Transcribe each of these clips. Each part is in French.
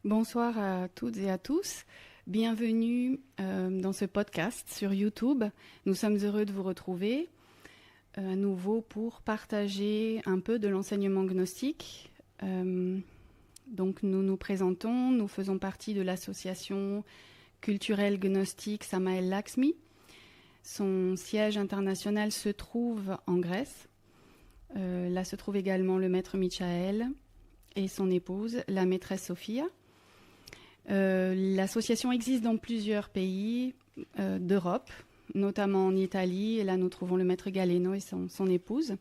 Bonsoir à toutes et à tous. Bienvenue dans ce podcast sur YouTube. Nous sommes heureux de vous retrouver à nouveau pour partager un peu de l'enseignement gnostique. Donc nous nous présentons, nous faisons partie de l'association culturelle gnostique Samael Laxmi. Son siège international se trouve en Grèce. Là se trouve également le maître Michael et son épouse, la maîtresse Sophia. L'association existe dans plusieurs pays d'Europe, notamment en Italie. Et là, nous trouvons le maître Galeno et son épouse.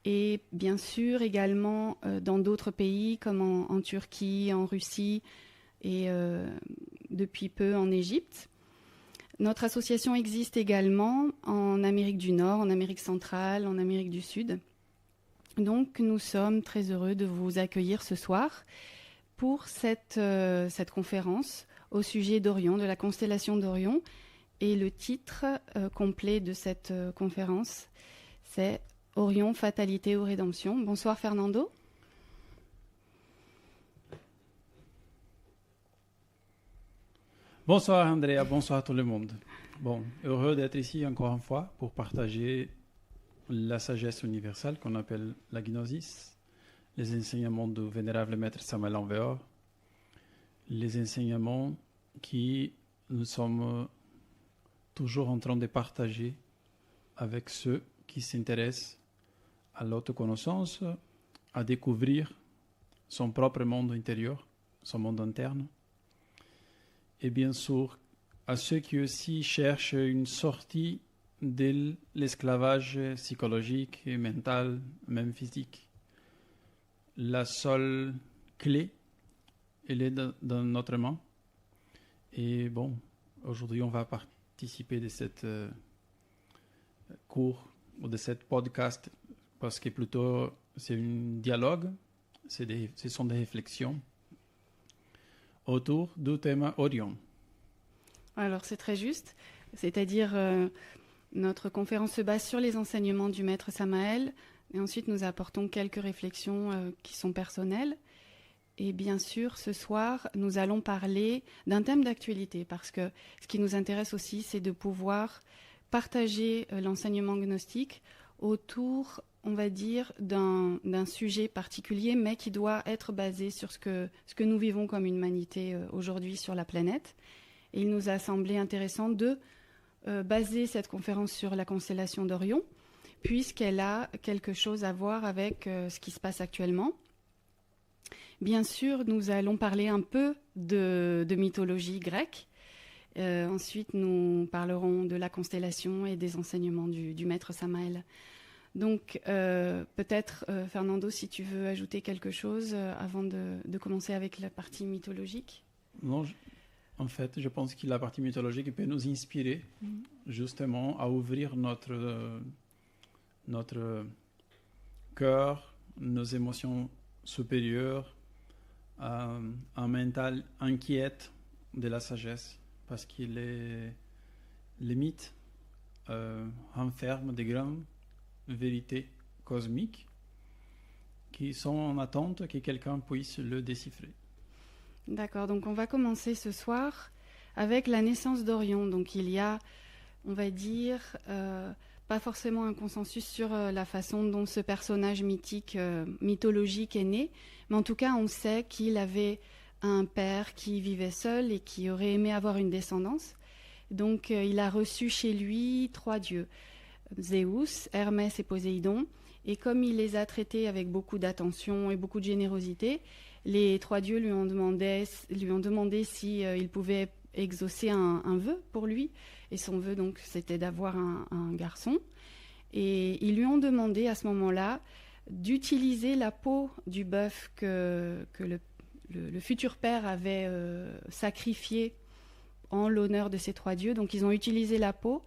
Et bien sûr, également dans d'autres pays, comme en Turquie, en Russie et depuis peu en Égypte. Notre association existe également en Amérique du Nord, en Amérique centrale, en Amérique du Sud. Donc, nous sommes très heureux de vous accueillir ce soir pour cette conférence au sujet d'Orion, de la constellation d'Orion. Et le titre complet de cette conférence, c'est « Orion, fatalité ou rédemption ». Bonsoir Fernando. Bonsoir Andrea, bonsoir tout le monde. Bon, heureux d'être ici encore une fois pour partager la sagesse universelle qu'on appelle la gnosis, les enseignements du vénérable maître Samael Aun Weor, les enseignements qui nous sommes toujours en train de partager avec ceux qui s'intéressent à l'autoconnaissance, à découvrir son propre monde intérieur, son monde interne, et bien sûr à ceux qui aussi cherchent une sortie de l'esclavage psychologique et mental, même physique. La seule clé, elle est dans notre main. Et bon, aujourd'hui, on va participer de cette cours ou de cette podcast parce que plutôt c'est un dialogue, ce sont des réflexions autour du thème Orion. Alors, c'est très juste. C'est-à-dire, notre conférence se base sur les enseignements du maître Samael. Et ensuite, nous apportons quelques réflexions qui sont personnelles. Et bien sûr, ce soir, nous allons parler d'un thème d'actualité parce que ce qui nous intéresse aussi, c'est de pouvoir partager l'enseignement gnostique autour, on va dire, d'un sujet particulier, mais qui doit être basé sur ce que nous vivons comme humanité aujourd'hui sur la planète. Et il nous a semblé intéressant de baser cette conférence sur la constellation d'Orion, puisqu'elle a quelque chose à voir avec ce qui se passe actuellement. Bien sûr, nous allons parler un peu de mythologie grecque. Ensuite, nous parlerons de la constellation et des enseignements du maître Samael. Donc, peut-être, Fernando, si tu veux ajouter quelque chose avant de commencer avec la partie mythologique. Non, en fait, je pense que la partie mythologique peut nous inspirer justement à ouvrir notre cœur, nos émotions supérieures, un mental inquiète de la sagesse, parce que les mythes renferment des grandes vérités cosmiques qui sont en attente que quelqu'un puisse le déchiffrer. D'accord, donc on va commencer ce soir avec la naissance d'Orion. Donc il y a, on va dire, pas forcément un consensus sur la façon dont ce personnage mythologique est né, mais en tout cas on sait qu'il avait un père qui vivait seul et qui aurait aimé avoir une descendance. Donc il a reçu chez lui 3 dieux, Zéus, Hermès et Poséidon, et comme il les a traités avec beaucoup d'attention et beaucoup de générosité, les 3 dieux lui ont demandé si il pouvait exaucer un vœu pour lui. Et son vœu, donc, c'était d'avoir un garçon. Et ils lui ont demandé à ce moment-là d'utiliser la peau du bœuf que le futur père avait sacrifié en l'honneur de ces 3 dieux. Donc, ils ont utilisé la peau.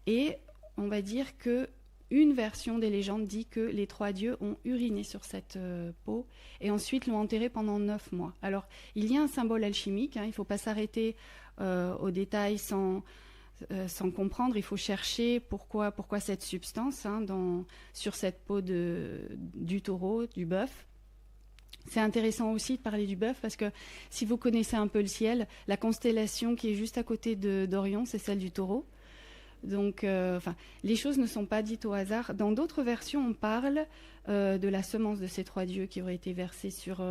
Et on va dire que une version des légendes dit que les 3 dieux ont uriné sur cette peau et ensuite l'ont enterrée pendant 9 mois. Alors, il y a un symbole alchimique, il ne faut pas s'arrêter aux détails sans comprendre. Il faut chercher pourquoi cette substance sur cette peau du taureau, du bœuf. C'est intéressant aussi de parler du bœuf parce que si vous connaissez un peu le ciel, la constellation qui est juste à côté d'Orion, c'est celle du Taureau. Donc, les choses ne sont pas dites au hasard. Dans d'autres versions, on parle de la semence de ces 3 dieux qui aurait été versée sur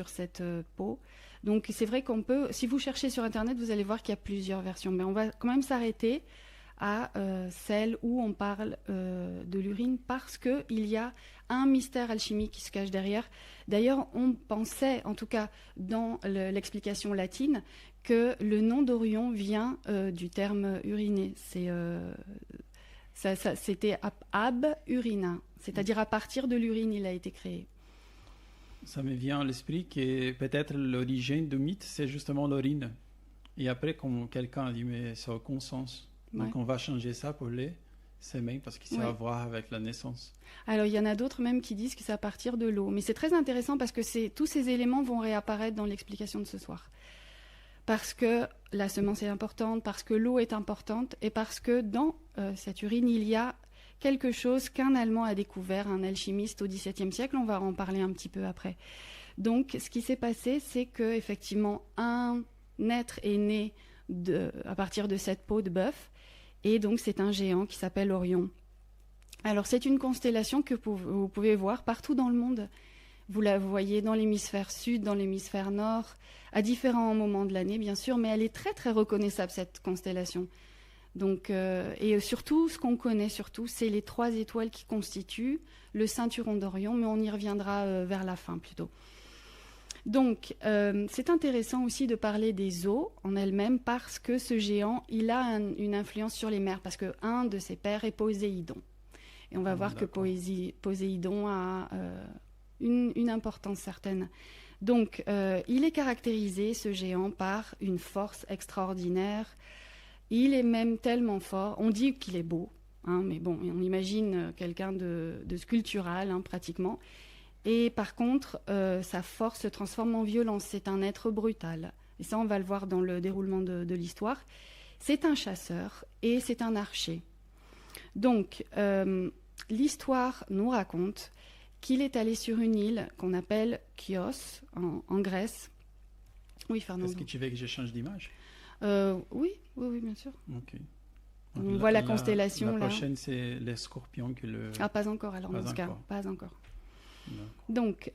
cette peau. Donc, c'est vrai qu'on peut, si vous cherchez sur Internet, vous allez voir qu'il y a plusieurs versions. Mais on va quand même s'arrêter à celle où on parle de l'urine parce qu'il y a un mystère alchimique qui se cache derrière. D'ailleurs, on pensait, en tout cas dans l'explication latine, que le nom d'Orion vient du terme uriné. C'était ab urina, c'est-à-dire à partir de l'urine, il a été créé. Ça me vient à l'esprit que peut-être l'origine du mythe, c'est justement l'urine. Et après, quand quelqu'un a dit, mais ça n'a aucun sens. Donc on va changer ça pour les semences parce que ça a à voir avec la naissance. Alors il y en a d'autres même qui disent que c'est à partir de l'eau. Mais c'est très intéressant parce que tous ces éléments vont réapparaître dans l'explication de ce soir. Parce que la semence est importante, parce que l'eau est importante et parce que dans cette urine, il y a quelque chose qu'un Allemand a découvert, un alchimiste au XVIIe siècle. On va en parler un petit peu après. Donc ce qui s'est passé, c'est qu'effectivement, un être est né à partir de cette peau de bœuf. Et donc, c'est un géant qui s'appelle Orion. Alors, c'est une constellation que vous pouvez voir partout dans le monde. Vous la voyez dans l'hémisphère sud, dans l'hémisphère nord, à différents moments de l'année, bien sûr, mais elle est très, très reconnaissable, cette constellation. Donc, et surtout, ce qu'on connaît surtout, c'est les 3 étoiles qui constituent le ceinturon d'Orion, mais on y reviendra vers la fin plutôt. Donc, c'est intéressant aussi de parler des eaux en elles-mêmes parce que ce géant, il a une influence sur les mers parce qu'un de ses pères est Poséidon. Et on va voir que Poséidon a une importance certaine. Donc, il est caractérisé, ce géant, par une force extraordinaire. Il est même tellement fort. On dit qu'il est beau, hein, mais bon, on imagine quelqu'un de sculptural, hein, pratiquement. Et par contre, sa force se transforme en violence. C'est un être brutal. Et ça, on va le voir dans le déroulement de l'histoire. C'est un chasseur et c'est un archer. Donc, l'histoire nous raconte qu'il est allé sur une île qu'on appelle Chios, en Grèce. Oui, Fernand. Est-ce que tu veux que je change d'image? Oui, bien sûr. Ok. On voit la constellation là. La prochaine, c'est les scorpions que le... Ah, pas encore, alors dans ce cas. Pas encore. Donc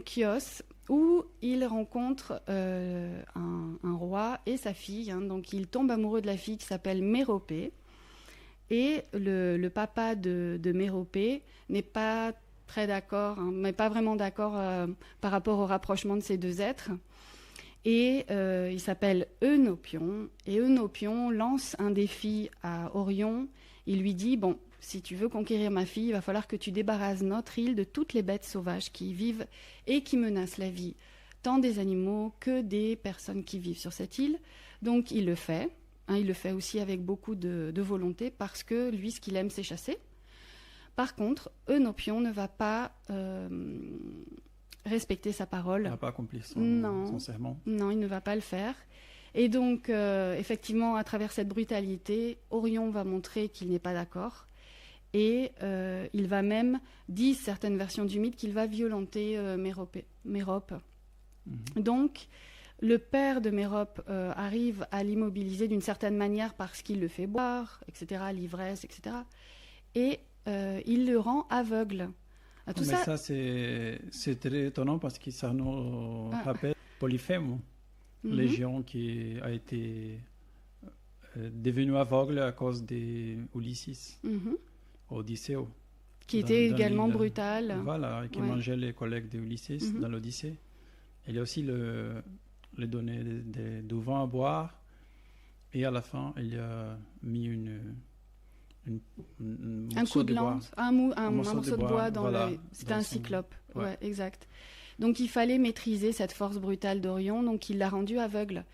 Chios, où il rencontre un roi et sa fille. Hein, donc il tombe amoureux de la fille qui s'appelle Méropée. Et le papa de Méropée n'est pas très d'accord, hein, mais pas vraiment d'accord par rapport au rapprochement de ces 2 êtres. Et il s'appelle Eunopion. Et Eunopion lance un défi à Orion. Il lui dit, bon, si tu veux conquérir ma fille, il va falloir que tu débarrasses notre île de toutes les bêtes sauvages qui y vivent et qui menacent la vie, tant des animaux que des personnes qui vivent sur cette île. Donc il le fait. Hein, il le fait aussi avec beaucoup de volonté parce que lui, ce qu'il aime, c'est chasser. Par contre, Eunopion ne va pas respecter sa parole. Il n'a pas accompli son serment. Non, il ne va pas le faire. Et donc, effectivement, à travers cette brutalité, Orion va montrer qu'il n'est pas d'accord. Et il va même, disent certaines versions du mythe, qu'il va violenter Mérope. Donc, le père de Mérope arrive à l'immobiliser d'une certaine manière parce qu'il le fait boire, etc., l'ivresse, etc. Et il le rend aveugle. Mais ça, c'est très étonnant parce que ça nous rappelle Polyphème, le géant qui a été devenu aveugle à cause d'Ulysse, Odyssée. Qui était également brutal. Voilà, qui mangeait les collègues d'Ulysse dans l'Odyssée. Il a aussi le donné du vin à boire et à la fin, il a mis un coup de lance, un morceau de bois dans voilà, c'était un cyclope. Ouais, exact. Donc il fallait maîtriser cette force brutale d'Orion, donc il l'a rendu aveugle.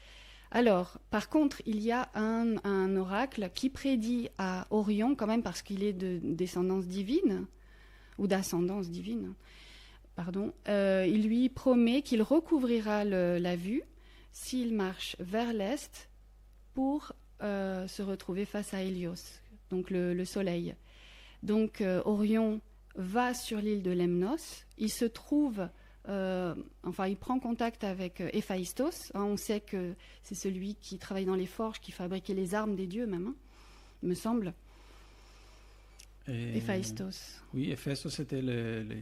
Alors, par contre, il y a un oracle qui prédit à Orion, quand même parce qu'il est de descendance divine, ou d'ascendance divine, pardon, il lui promet qu'il recouvrira la vue s'il marche vers l'est pour se retrouver face à Hélios, donc le soleil. Donc Orion va sur l'île de Lemnos, il se trouve il prend contact avec Héphaïstos. On sait que c'est celui qui travaille dans les forges, qui fabriquait les armes des dieux même, il me semble. Héphaïstos. Oui, Héphaïstos, c'était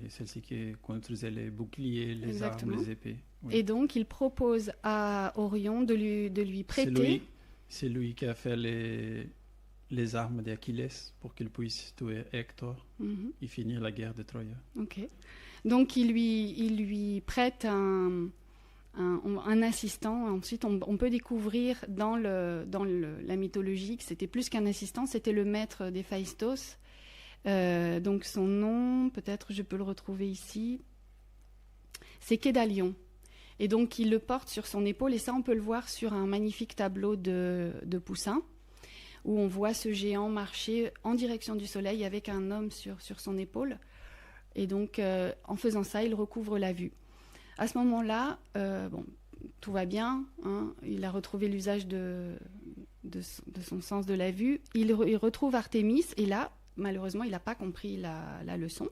celle-ci qui construisait les boucliers, les Exactement. armes, les épées. Oui. Et donc, il propose à Orion de lui prêter... C'est lui qui a fait les armes d'Achilles pour qu'il puisse tuer Hector et finir la guerre de Troie. Ok. Donc, il lui prête un assistant. Ensuite, on peut découvrir dans la mythologie que c'était plus qu'un assistant, c'était le maître d'Héphaïstos. Donc, son nom, peut-être je peux le retrouver ici, c'est Kédalion. Et donc, il le porte sur son épaule, et ça, on peut le voir sur un magnifique tableau de Poussin, où on voit ce géant marcher en direction du soleil avec un homme sur son épaule. Et donc, en faisant ça, il recouvre la vue. À ce moment-là, tout va bien, hein, il a retrouvé l'usage de son sens de la vue. Il retrouve Artémis, et là, malheureusement, il n'a pas compris la leçon,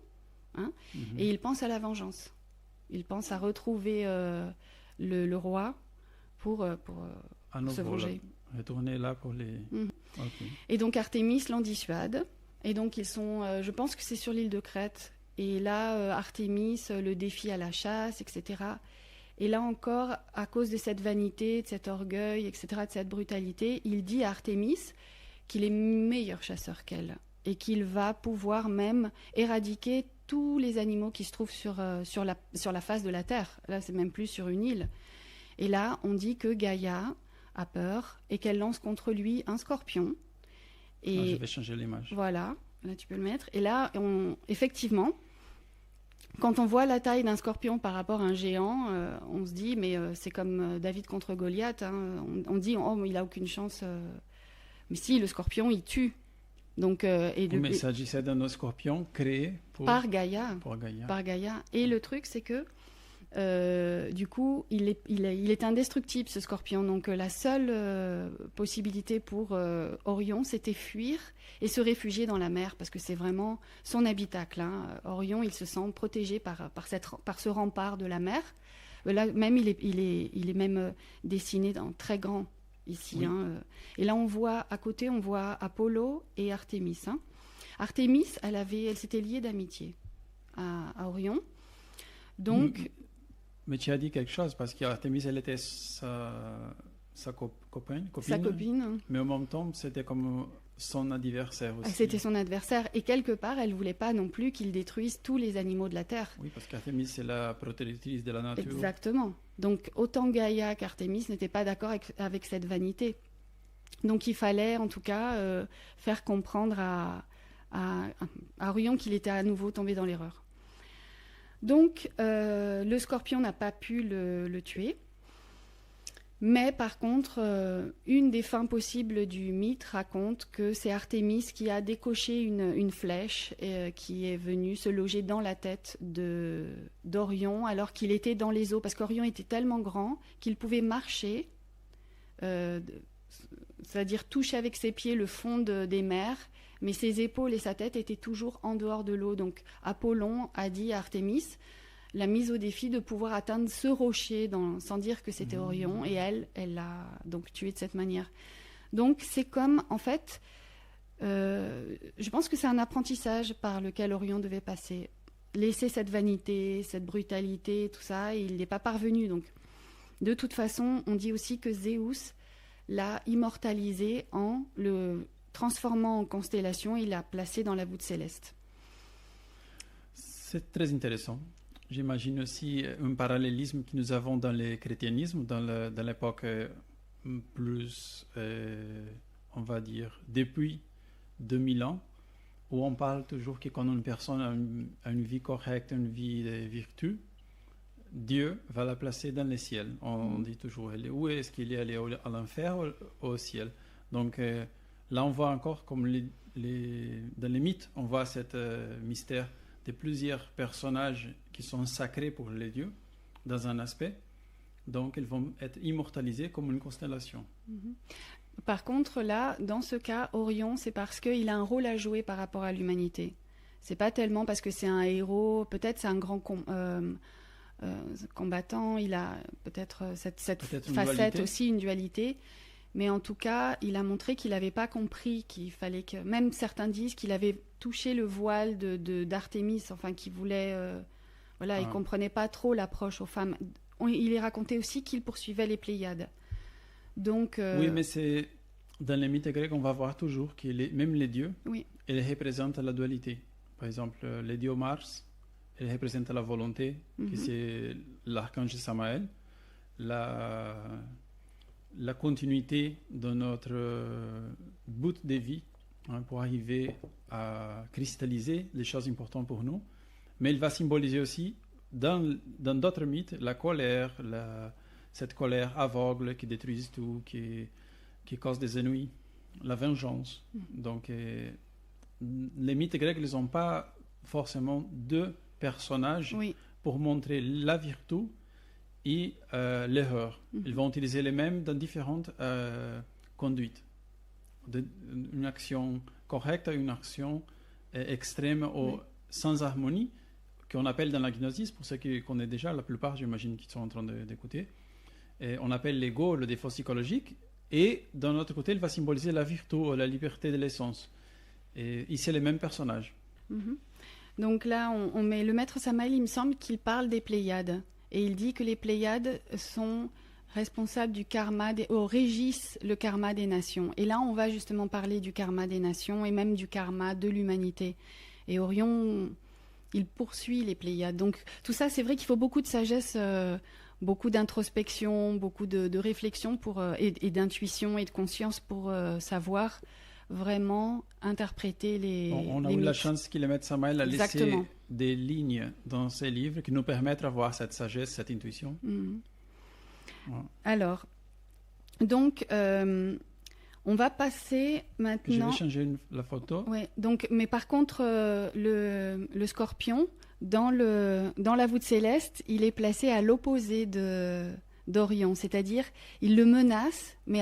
hein, et il pense à la vengeance. Il pense à retrouver le roi pour se venger. Retourner là pour les... Okay. Et donc Artémis l'en dissuade. Et donc ils sont, je pense que c'est sur l'île de Crète. Et là, Artémis le défie à la chasse, etc. Et là encore, à cause de cette vanité, de cet orgueil, etc., de cette brutalité, il dit à Artémis qu'il est meilleur chasseur qu'elle. Et qu'il va pouvoir même éradiquer tous les animaux qui se trouvent sur la face de la Terre. Là, c'est même plus sur une île. Et là, on dit que Gaïa a peur et qu'elle lance contre lui un scorpion. Et je vais changer l'image. Voilà, là tu peux le mettre. Et là, effectivement, quand on voit la taille d'un scorpion par rapport à un géant, on se dit, mais c'est comme David contre Goliath. Hein. On dit, oh, mais il n'a aucune chance. Mais si, le scorpion, il tue. Donc, mais il s'agissait d'un scorpion créé par Gaïa. Par Gaïa. Et le truc, c'est que du coup, il est indestructible, ce scorpion. Donc, la seule possibilité pour Orion, c'était fuir et se réfugier dans la mer, parce que c'est vraiment son habitacle. Hein. Orion, il se sent protégé par ce rempart de la mer. Là, même, il est même dessiné en très grand. Ici, oui. Hein. Et là, à côté, on voit Apollo et Artémis. Hein. Artémis, elle s'était liée d'amitié à Orion. Donc, mais tu as dit quelque chose, parce qu'Artémis, elle était sa copine. Sa copine. Mais en même temps, c'était comme son adversaire aussi. C'était son adversaire. Et quelque part, elle ne voulait pas non plus qu'il détruise tous les animaux de la Terre. Oui, parce qu'Artémis, c'est la protectrice de la nature. Exactement. Donc, autant Gaïa qu'Artémis n'étaient pas d'accord avec cette vanité. Donc, il fallait, en tout cas, faire comprendre à Orion qu'il était à nouveau tombé dans l'erreur. Donc, le scorpion n'a pas pu le tuer. Mais par contre, une des fins possibles du mythe raconte que c'est Artémis qui a décoché une flèche qui est venue se loger dans la tête d'Orion alors qu'il était dans les eaux. Parce qu'Orion était tellement grand qu'il pouvait marcher, c'est-à-dire toucher avec ses pieds le fond des mers, mais ses épaules et sa tête étaient toujours en dehors de l'eau. Donc Apollon a dit à Artémis, l'a mise au défi de pouvoir atteindre ce rocher sans dire que c'était Orion, et elle l'a donc tué de cette manière. Donc c'est comme, en fait, je pense que c'est un apprentissage par lequel Orion devait passer. Laisser cette vanité, cette brutalité, tout ça, il n'est pas parvenu. Donc, de toute façon, on dit aussi que Zéus l'a immortalisé en le transformant en constellation, il l'a placé dans la voûte céleste. C'est très intéressant. J'imagine aussi un parallélisme que nous avons dans le chrétianisme, dans l'époque plus, on va dire, depuis 2000 ans, où on parle toujours que quand une personne a une vie correcte, une vie de vertu, Dieu va la placer dans le ciel. On dit toujours, où est-ce qu'il est allé, à l'enfer ou au ciel? Donc là, on voit encore, comme dans les mythes, on voit ce mystère de plusieurs personnages qui sont sacrés pour les dieux dans un aspect, donc ils vont être immortalisés comme une constellation. Par contre, là, dans ce cas, Orion, c'est parce qu'il a un rôle à jouer par rapport à l'humanité. C'est pas tellement parce que c'est un héros, peut-être c'est un grand combattant, il a peut-être cette Peut-être une facette dualité. aussi, une dualité. Mais en tout cas, il a montré qu'il n'avait pas compris qu'il fallait que... Même certains disent qu'il avait touché le voile d'Artémis, enfin, qu'il voulait... voilà, il ne comprenait pas trop l'approche aux femmes. Il est raconté aussi qu'il poursuivait les Pléiades. Donc, Oui, mais c'est dans les mythes grecs, on va voir toujours que même les dieux, oui, ils représentent la dualité. Par exemple, les dieux Mars, ils représentent la volonté, qui c'est l'archange Samaël, la continuité de notre but de vie, hein, pour arriver à cristalliser les choses importantes pour nous. Mais il va symboliser aussi, dans d'autres mythes, la colère, cette colère aveugle qui détruit tout, qui cause des ennuis, la vengeance. Donc, les mythes grecs, ils n'ont pas forcément deux personnages oui, pour montrer la vertu et l'erreur. Ils vont utiliser les mêmes dans différentes conduites. Une action correcte à une action extrême ou sans harmonie, qu'on appelle dans la gnosis, pour ceux qui connaissent déjà, la plupart, j'imagine, qui sont en train d'écouter, on appelle l'ego le défaut psychologique, et d'un autre côté, il va symboliser la vertu ou la liberté de l'essence. Et ici, les mêmes personnages. Donc là, on met le maître Samaël, il me semble qu'il parle des Pléiades. Et il dit que les Pléiades sont responsables du karma, régissent le karma des nations. Et là, on va justement parler du karma des nations et même du karma de l'humanité. Et Orion, il poursuit les Pléiades. Donc tout ça, c'est vrai qu'il faut beaucoup de sagesse, beaucoup d'introspection, beaucoup de réflexion et d'intuition et de conscience pour savoir vraiment interpréter les On a les eu la mythes. chance que le maître Samaël a laissé Exactement. des lignes dans ses livres qui nous permettent d'avoir cette sagesse, cette intuition. Ouais. Alors, donc, on va passer Je maintenant... vais changer la photo. Ouais, donc, mais par contre, le scorpion, dans la voûte céleste, il est placé à l'opposé d'Orion, c'est-à-dire il le menace, mais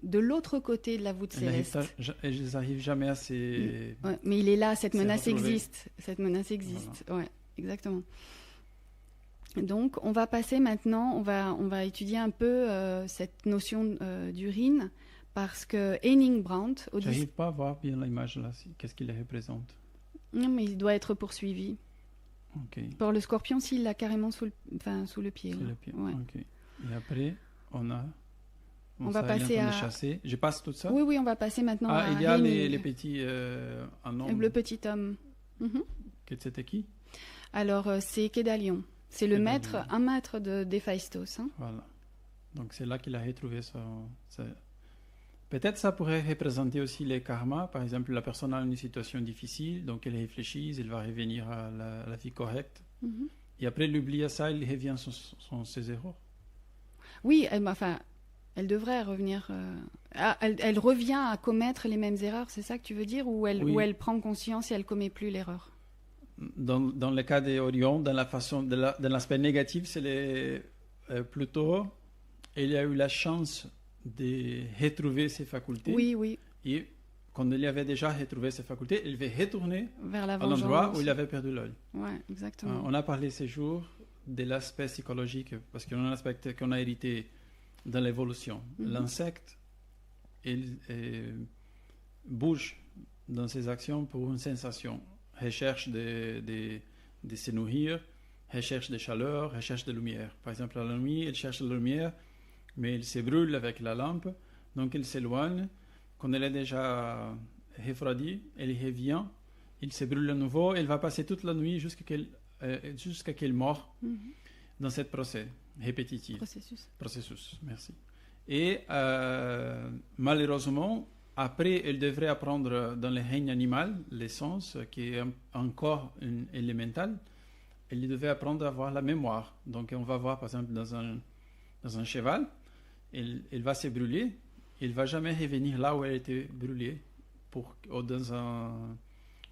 de l'autre côté de la voûte céleste. Ils n'arrivent jamais à ces... Ouais, mais il est là, cette C'est menace retrouvé. existe. Cette menace existe, ouais, exactement. Donc, on va passer maintenant, on va étudier un peu cette notion d'urine, parce que Henning Brandt, Je n'arrive pas à voir bien l'image là. Qu'est-ce qu'il représente? non, mais il doit être poursuivi. Ok. Pour le scorpion, s'il l'a carrément sous le pied. Sur là. le pied. Ouais. Ok. Et après, on a... On va ça, il est en passer train de à- chasser. Je passe tout ça? Oui, oui, on va passer maintenant à Ah, il y a Henning. les petits... un homme. Le petit homme. Mhm. C'était qui? Alors, c'est Kédalion. C'est le Kédalion. maître, un maître d'Héphaïstos. Hein. Voilà. Donc c'est là qu'il a retrouvé Peut-être ça pourrait représenter aussi les karmas. Par exemple, la personne a une situation difficile, donc elle réfléchit, elle va revenir à la vie correcte. Mhm. Et après, il oublie à ça, il revient sur ses erreurs. Oui, elle devrait revenir. Elle revient à commettre les mêmes erreurs, c'est ça que tu veux dire, ou Oui. où elle prend conscience et elle commet plus l'erreur. Dans le cas d'Orion, dans l'aspect négatif, c'est plutôt, il a eu la chance de retrouver ses facultés. Oui, oui, Et quand il avait déjà retrouvé ses facultés, il va retourner vers la à vengeance. l'endroit où il avait perdu l'œil. Ouais, exactement. On a parlé ces jours de l'aspect psychologique, parce qu'on a un aspect qu'on a hérité dans l'évolution. L'insecte, il bouge dans ses actions pour une sensation. Recherche de se nourrir, recherche de chaleur, recherche de lumière. Par exemple, à la nuit, il cherche la lumière, mais il se brûle avec la lampe, donc il s'éloigne. Quand elle est déjà refroidie, elle revient, il se brûle à nouveau, il va passer toute la nuit jusqu'à qu'il meurt dans ce procès répétitif. Processus, merci. Et malheureusement, après, elle devrait apprendre dans le règne animal, l'essence, qui est encore une élémentale, elle devait apprendre à avoir la mémoire. Donc on va voir par exemple dans un cheval, il va se brûler, il ne va jamais revenir là où elle était brûlée, dans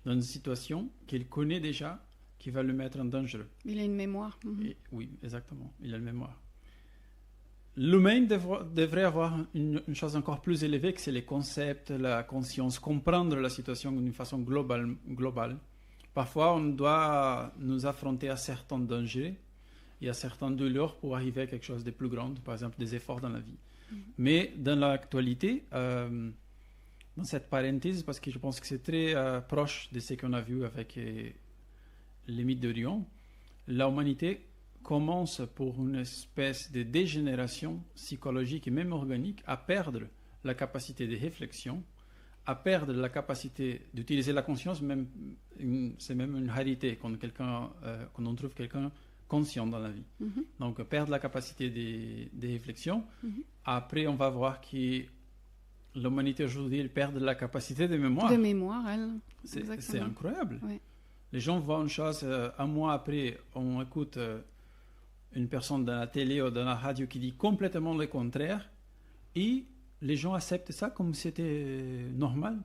une situation qu'il connaît déjà, qui va le mettre en danger. Il a une mémoire. Et, oui, exactement, il a une mémoire. L'humain devrait avoir une chose encore plus élevée, que c'est les concepts, la conscience, comprendre la situation d'une façon globale. Parfois, on doit nous affronter à certains dangers, il y a certaines douleurs pour arriver à quelque chose de plus grand, par exemple des efforts dans la vie. Mais dans l'actualité, dans cette parenthèse, parce que je pense que c'est très proche de ce qu'on a vu avec les mythes d'Orion, l'humanité commence pour une espèce de dégénération psychologique et même organique à perdre la capacité de réflexion, à perdre la capacité d'utiliser la conscience. C'est même une rareté quand on trouve quelqu'un conscient dans la vie. Donc perdre la capacité de réflexion. Après, on va voir que l'humanité aujourd'hui perd la capacité de mémoire. De mémoire, elle. C'est incroyable. Ouais. Les gens voient une chose, un mois après, on écoute une personne dans la télé ou dans la radio qui dit complètement le contraire, et les gens acceptent ça comme si c'était normal.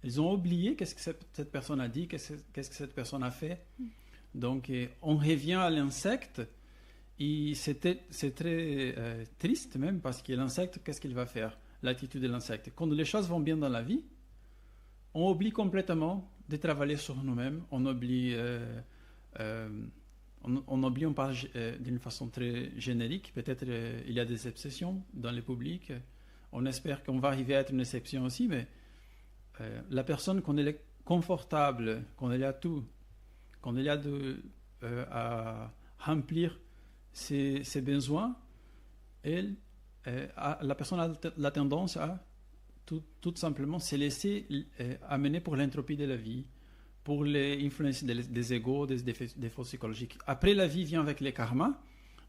Ils ont oublié qu'est-ce que cette personne a dit, qu'est-ce que cette personne a fait. Donc, on revient à l'insecte, et c'est très triste même, parce que l'insecte, qu'est-ce qu'il va faire? L'attitude de l'insecte. Quand les choses vont bien dans la vie, on oublie complètement de travailler sur nous-mêmes, on oublie, on parle d'une façon très générique, peut-être il y a des exceptions dans le public, on espère qu'on va arriver à être une exception aussi, mais la personne, quand elle est confortable, quand elle a tout, quand elle a à remplir ses besoins, la personne a la tendance à tout simplement se laisser amener pour l'entropie de la vie, pour les influences des égos, des forces psychologiques. Après, la vie vient avec les karmas,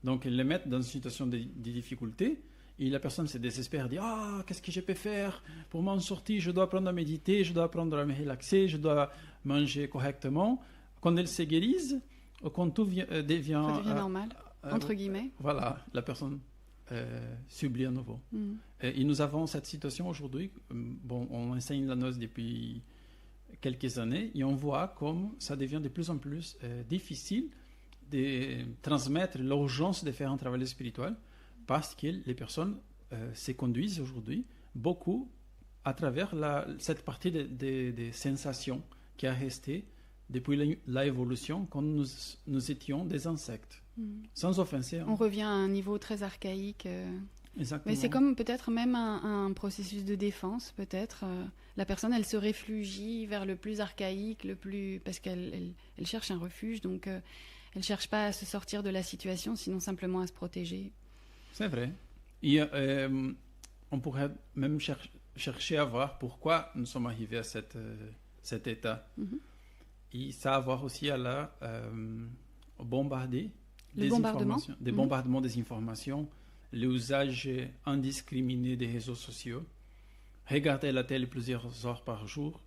donc ils les mettent dans une situation de difficulté, et la personne se désespère, dit « Ah, qu'est-ce que je peux faire pour m'en sortir? Je dois apprendre à méditer, je dois apprendre à me relaxer, je dois manger correctement. » Quand elle se guérise, quand tout devient normal, entre guillemets. Voilà, la personne s'oublie à nouveau. Et nous avons cette situation aujourd'hui. Bon, on enseigne la noce depuis quelques années et on voit comme ça devient de plus en plus difficile de transmettre l'urgence de faire un travail spirituel, parce que les personnes se conduisent aujourd'hui beaucoup à travers cette partie des sensations qui a resté depuis l'évolution, quand nous étions des insectes. Sans offenser. On revient à un niveau très archaïque. Exactement. Mais c'est comme peut-être même un processus de défense, peut-être. La personne, elle se réfugie vers le plus archaïque, parce qu'elle cherche un refuge, donc elle ne cherche pas à se sortir de la situation, sinon simplement à se protéger. C'est vrai. Et on pourrait même chercher à voir pourquoi nous sommes arrivés à cet état. Et ça a à voir aussi à bombarder des informations, des bombardements des informations, l'usage indiscriminé des réseaux sociaux, regarder la télé plusieurs heures par jour,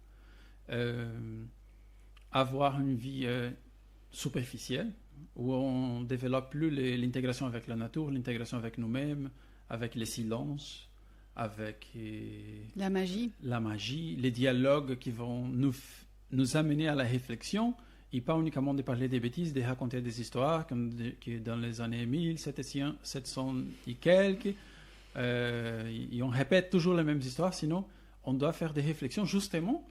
avoir une vie superficielle où on ne développe plus l'intégration avec la nature, l'intégration avec nous-mêmes, avec les silences, avec la magie, les dialogues qui vont nous amener à la réflexion, et pas uniquement de parler des bêtises, de raconter des histoires comme dans les années 1700 et quelques, et on répète toujours les mêmes histoires. Sinon on doit faire des réflexions, justement,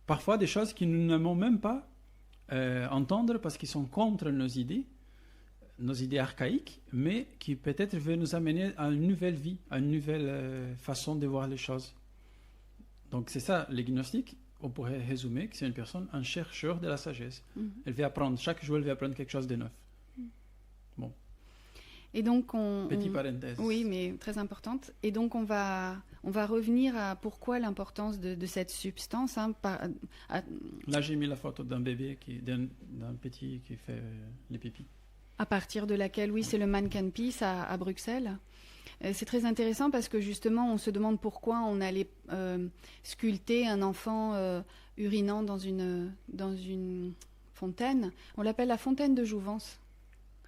parfois des choses que nous n'aimons même pas entendre parce qu'ils sont contre nos idées archaïques, mais qui peut-être veulent nous amener à une nouvelle vie, à une nouvelle façon de voir les choses. Donc c'est ça, les gnostiques. On pourrait résumer que c'est une personne, un chercheur de la sagesse. Elle veut apprendre, chaque jour elle veut apprendre quelque chose de neuf. Bon. Et donc Petite parenthèse. Oui, mais très importante. Et donc on va revenir à pourquoi l'importance de cette substance. Là j'ai mis la photo d'un bébé, d'un petit qui fait les pipis. À partir de laquelle, oui, c'est le Man Can Peace à Bruxelles. C'est très intéressant parce que justement, on se demande pourquoi on allait sculpter un enfant urinant dans une fontaine. On l'appelle la fontaine de Jouvence.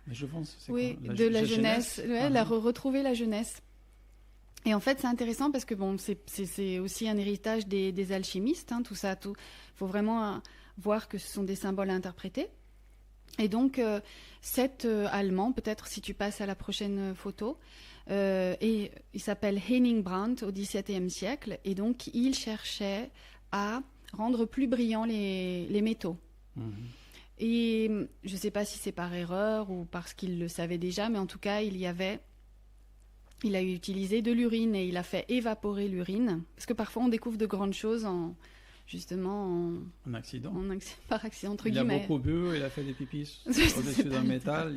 La Jouvence, c'est oui, quoi? De la jeunesse. Ouais, retrouver la jeunesse. Et en fait, c'est intéressant parce que bon, c'est aussi un héritage des alchimistes. Tout ça, faut vraiment voir que ce sont des symboles à interpréter. Et donc, cet Allemand, peut-être si tu passes à la prochaine photo, et il s'appelle Henning Brandt au XVIIe siècle, et donc il cherchait à rendre plus brillants les métaux. Et je ne sais pas si c'est par erreur ou parce qu'il le savait déjà, mais en tout cas, il a utilisé de l'urine et il a fait évaporer l'urine. Parce que parfois, on découvre de grandes choses Un accident. par accident, entre Il a guillemets. beaucoup bu, il a fait des pipis au-dessus d'un métal.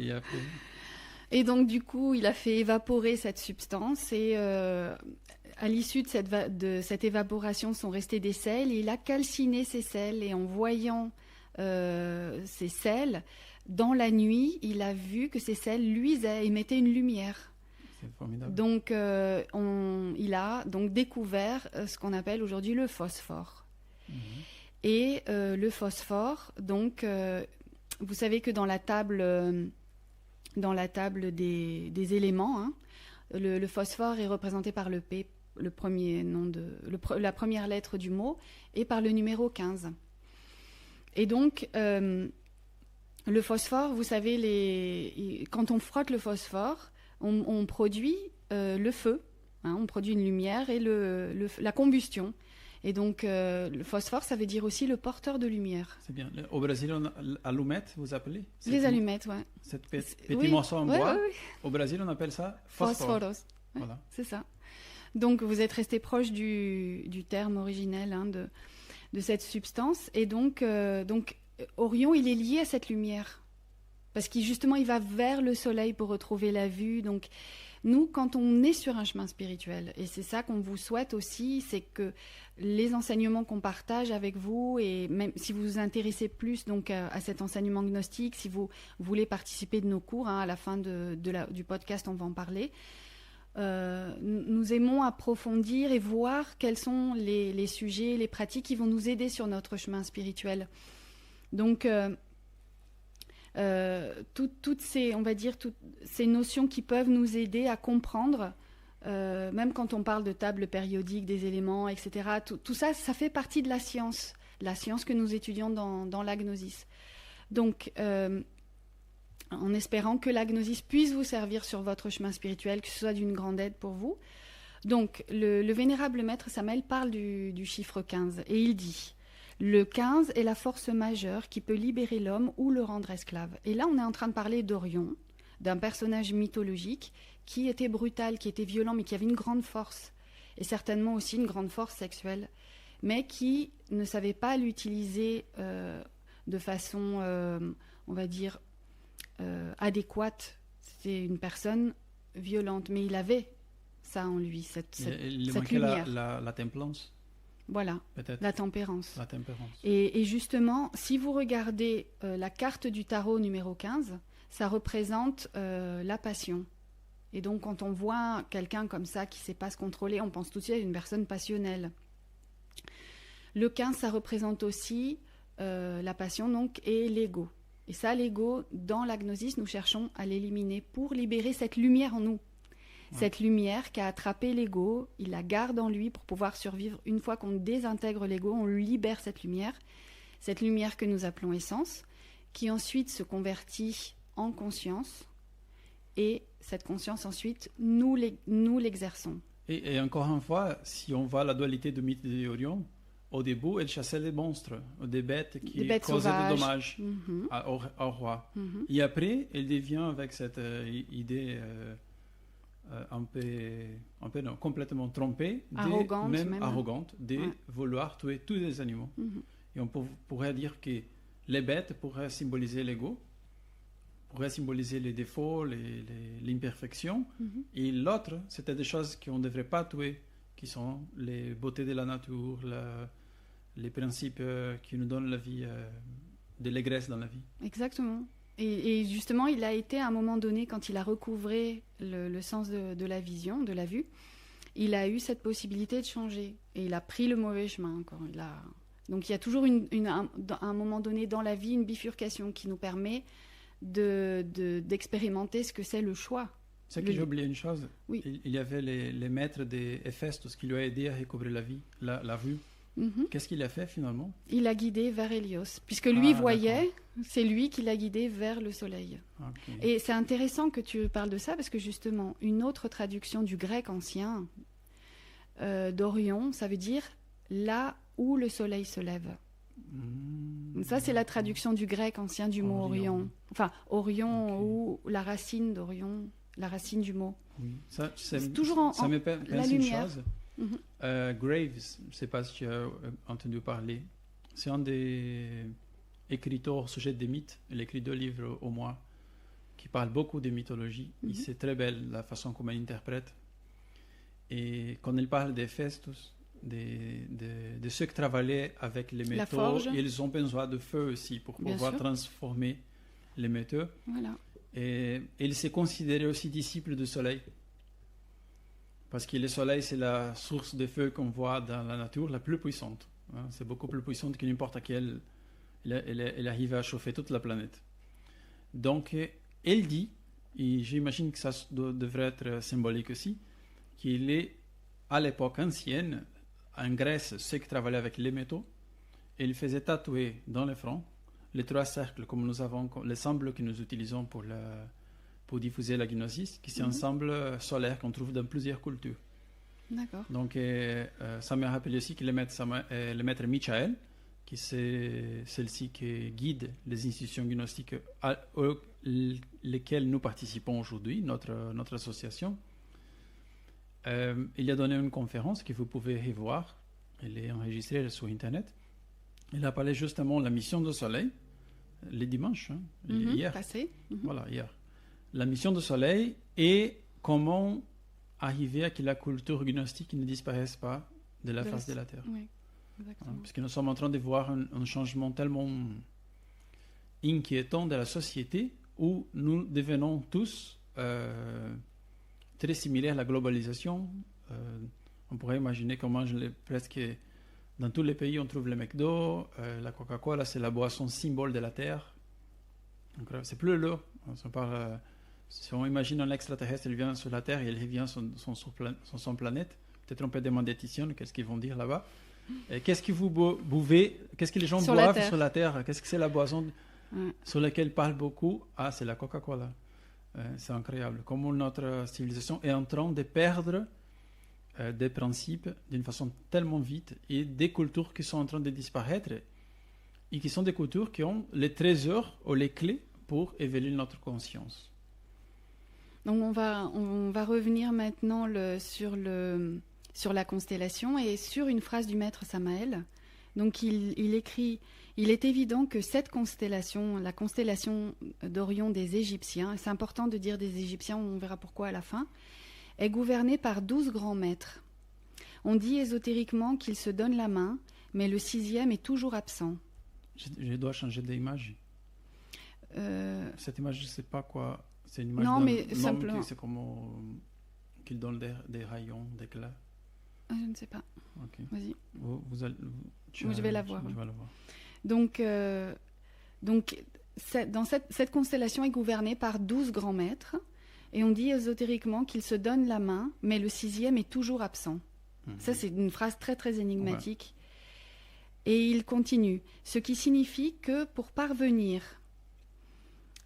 Et donc, du coup, il a fait évaporer cette substance et à l'issue de cette évaporation sont restés des sels et il a calciné ces sels. Et en voyant ces sels, dans la nuit, il a vu que ces sels luisaient, émettaient une lumière. C'est formidable. Donc, il a donc découvert ce qu'on appelle aujourd'hui le phosphore. Et le phosphore, donc, vous savez que dans la table des éléments, hein, le phosphore est représenté par le P, la première lettre du mot, et par le numéro 15. Et donc, le phosphore, vous savez, quand on frotte le phosphore, on produit le feu, hein, on produit une lumière et la combustion. Et donc, le phosphore, ça veut dire aussi le porteur de lumière. C'est bien. Au Brésil, allumette, vous appelez les allumettes, oui. Cette petit morceau en bois. Oui. Au Brésil, on appelle ça phosphore. Voilà. C'est ça. Donc, vous êtes resté proche du terme originel, hein, de cette substance. Et donc, Orion, il est lié à cette lumière. Parce qu'il justement, il va vers le soleil pour retrouver la vue. Donc, nous, quand on est sur un chemin spirituel, et c'est ça qu'on vous souhaite aussi, c'est que les enseignements qu'on partage avec vous, et même si vous vous intéressez plus donc à cet enseignement gnostique, si vous voulez participer de nos cours, hein, à la fin du podcast, on va en parler. Nous aimons approfondir et voir quels sont les sujets, les pratiques qui vont nous aider sur notre chemin spirituel. Donc, toutes ces notions qui peuvent nous aider à comprendre, même quand on parle de table périodique des éléments, etc., tout ça, ça fait partie de la science que nous étudions dans la gnosis. Donc, en espérant que la gnosis puisse vous servir sur votre chemin spirituel, que ce soit d'une grande aide pour vous. Donc, le vénérable maître Samael parle du chiffre 15 et il dit « Le 15 est la force majeure qui peut libérer l'homme ou le rendre esclave. » Et là, on est en train de parler d'Orion, d'un personnage mythologique qui était brutal, qui était violent, mais qui avait une grande force, et certainement aussi une grande force sexuelle, mais qui ne savait pas l'utiliser de façon, on va dire, adéquate. C'était une personne violente, mais il avait ça en lui, cette lumière. La templance. Voilà, peut-être. La tempérance. La tempérance. Et justement, si vous regardez la carte du tarot numéro 15, ça représente la passion. Et donc, quand on voit quelqu'un comme ça qui ne sait pas se contrôler, on pense tout de suite à une personne passionnelle. Le 15, ça représente aussi la passion donc, et l'ego. Et ça, l'ego, dans la gnosis, nous cherchons à l'éliminer pour libérer cette lumière en nous. Ouais. Cette lumière qui a attrapé l'ego, il la garde en lui pour pouvoir survivre. Une fois qu'on désintègre l'ego, on libère cette lumière que nous appelons essence, qui ensuite se convertit en conscience. Et cette conscience, ensuite, nous l'exerçons. Et encore une fois, si on voit la dualité de mythe d'Orion, au début, elle chassait les monstres, des bêtes qui causaient des dommages au roi. Et après, elle devient avec cette idée complètement trompée, arrogante, de vouloir tuer tous les animaux. Et on pourrait dire que les bêtes pourraient symboliser l'ego, pourraient symboliser les défauts, l'imperfection, et l'autre, c'était des choses qu'on ne devrait pas tuer, qui sont les beautés de la nature, les principes qui nous donnent la vie, de l'allégresse dans la vie. Exactement. Et justement, il a été à un moment donné, quand il a recouvré le sens de la vision, de la vue, il a eu cette possibilité de changer. Et il a pris le mauvais chemin encore. Donc il y a toujours à un moment donné dans la vie une bifurcation qui nous permet d'expérimenter ce que c'est le choix. C'est que j'ai oublié une chose. Oui. Il y avait les maîtres d'Héphaïstos qui lui ont aidé à recouvrir la vue. Qu'est-ce qu'il a fait finalement? Il a guidé vers Hélios. Puisque lui voyait, c'est lui qui l'a guidé vers le soleil. Okay. Et c'est intéressant que tu parles de ça parce que justement, une autre traduction du grec ancien d'Orion, ça veut dire là où le soleil se lève. Ça, c'est la traduction du grec ancien du mot Orion. Enfin, Orion ou la racine d'Orion, la racine du mot. Oui, ça, c'est toujours ça me pense la une lumière. chose. Graves, je ne sais pas si tu as entendu parler. C'est un des écrivains au sujet des mythes. Il écrit 2 livres au moins qui parlent beaucoup de mythologie. Et c'est très belle la façon comme il interprète. Et quand il parle des festus, de ceux qui travaillaient avec les métaux, ils ont besoin de feu aussi pour pouvoir transformer les métaux. Voilà. Et il s'est considéré aussi disciple du soleil. Parce que le soleil, c'est la source de feu qu'on voit dans la nature la plus puissante. C'est beaucoup plus puissante que n'importe laquelle. Elle arrive à chauffer toute la planète. Donc, elle dit, et j'imagine que ça devrait être symbolique aussi, qu'il est à l'époque ancienne, en Grèce, ceux qui travaillaient avec les métaux, et ils faisaient tatouer dans le front les 3 cercles, comme nous avons, les symboles que nous utilisons pour diffuser la gnosis, qui c'est un symbole solaire qu'on trouve dans plusieurs cultures. D'accord. Donc, ça me rappelle aussi que le maître Michael, qui c'est celle-ci qui guide les institutions gnostiques lesquelles nous participons aujourd'hui, notre association, il a donné une conférence que vous pouvez revoir, elle est enregistrée sur Internet. Il a parlé justement de la mission du soleil, les dimanches, hier. Passé. Voilà, hier. La mission du soleil et comment arriver à que la culture gnostique ne disparaisse pas de la face de la Terre. Oui, exactement. Parce que nous sommes en train de voir un changement tellement inquiétant de la société où nous devenons tous très similaires à la globalisation. On pourrait imaginer comment presque dans tous les pays on trouve le McDo, la Coca-Cola, c'est la boisson symbole de la Terre. Donc, c'est plus l'eau. Si on imagine un extraterrestre, il vient sur la Terre et il revient sur son planète. Peut-être on peut demander à Titian qu'est-ce qu'ils vont dire là-bas. Et qu'est-ce que vous buvez, qu'est-ce que les gens boivent sur la Terre? Qu'est-ce que c'est la boisson sur laquelle parle beaucoup? Ah, c'est la Coca-Cola. C'est incroyable. Comment notre civilisation est en train de perdre des principes d'une façon tellement vite et des cultures qui sont en train de disparaître et qui sont des cultures qui ont les trésors ou les clés pour éveiller notre conscience. Donc on va revenir maintenant sur la constellation et sur une phrase du maître Samael. Donc il écrit: il est évident que cette constellation, la constellation d'Orion des Égyptiens, et c'est important de dire des Égyptiens, on verra pourquoi à la fin, est gouvernée par 12 grands maîtres. On dit ésotériquement qu'ils se donnent la main, mais le 6e est toujours absent. Je dois changer d'image. Cette image, je ne sais pas quoi. C'est une image non, mais simplement. C'est comme qu'il donne des rayons d'éclat. Je ne sais pas. Okay. Vas-y. Je vais la voir. Je vais la voir. Donc dans cette constellation est gouvernée par 12 grands maîtres, et on dit ésotériquement qu'ils se donnent la main, mais le 6e est toujours absent. Ça, c'est une phrase très, très énigmatique. Ouais. Et il continue. Ce qui signifie que pour parvenir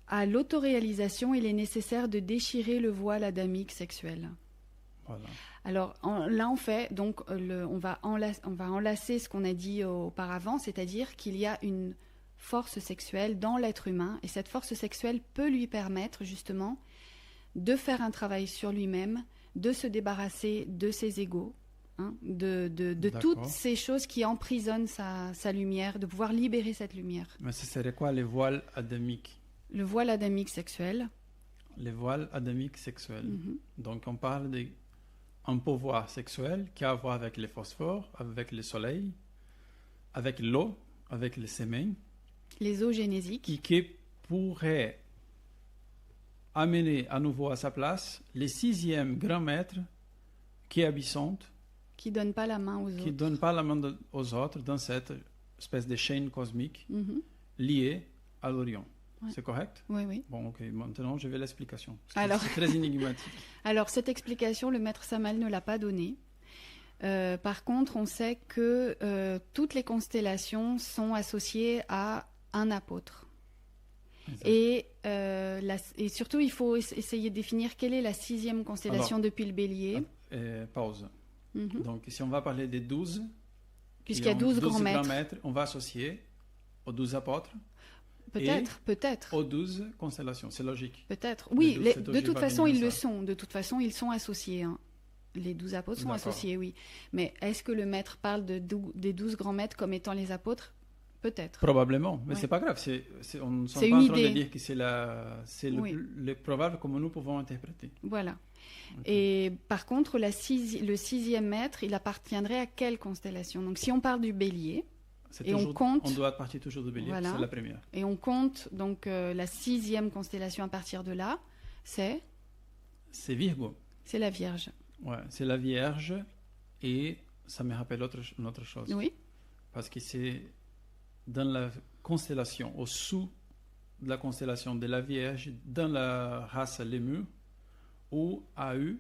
à l'autoréalisation, il est nécessaire de déchirer le voile adamique sexuel. Voilà. Alors là, on fait, donc, on va enlacer ce qu'on a dit auparavant, c'est-à-dire qu'il y a une force sexuelle dans l'être humain, et cette force sexuelle peut lui permettre justement de faire un travail sur lui-même, de se débarrasser de ses égos, de toutes ces choses qui emprisonnent sa lumière, de pouvoir libérer cette lumière. Mais ce serait quoi le voile adamique? Le voile adamique sexuel. Le voile adamique sexuel. Donc on parle d'un pouvoir sexuel qui a à voir avec le phosphore, avec le soleil, avec l'eau, avec les semaines. Les eaux génésiques. Et qui pourrait amener à nouveau à sa place le 6e grand maître qui est absent. Qui ne donne pas la main aux autres. Qui ne donne pas la main aux autres dans cette espèce de chaîne cosmique liée à l'Orion. Ouais. C'est correct? Oui, oui. Bon, ok. Maintenant, je vais l'explication. Alors, c'est très énigmatique. Alors, cette explication, le maître Samael ne l'a pas donnée. Par contre, on sait que toutes les constellations sont associées à un apôtre. Et surtout, il faut essayer de définir quelle est la 6e constellation depuis le Bélier. Pause. Donc, si on va parler des 12, puisqu'il y a 12 grands maîtres, on va associer aux 12 apôtres, Peut-être. aux 12 constellations. C'est logique. Peut-être. Oui, de toute façon, ils le ça. sont. De toute façon, ils sont associés. Hein. Les 12 apôtres sont D'accord. associés, oui. Mais est-ce que le maître parle des 12 grands maîtres comme étant les apôtres? Peut-être. Probablement, mais Ouais. c'est pas grave. On ne C'est sommes pas une en train de idée. dire que c'est Oui. le probable comme nous pouvons interpréter. Voilà. Ok. Et par contre, le 6e maître, il appartiendrait à quelle constellation? Donc, si on parle du Bélier, et on compte- On doit partir toujours de Bélier, Voilà. c'est la première. et on compte donc la 6e constellation à partir de là, c'est C'est Virgo. la Vierge. Ouais, c'est la Vierge et ça me rappelle une autre chose. Oui. Parce que c'est dans la constellation, au-dessous de la constellation de la Vierge, dans la race Lémur, où a eu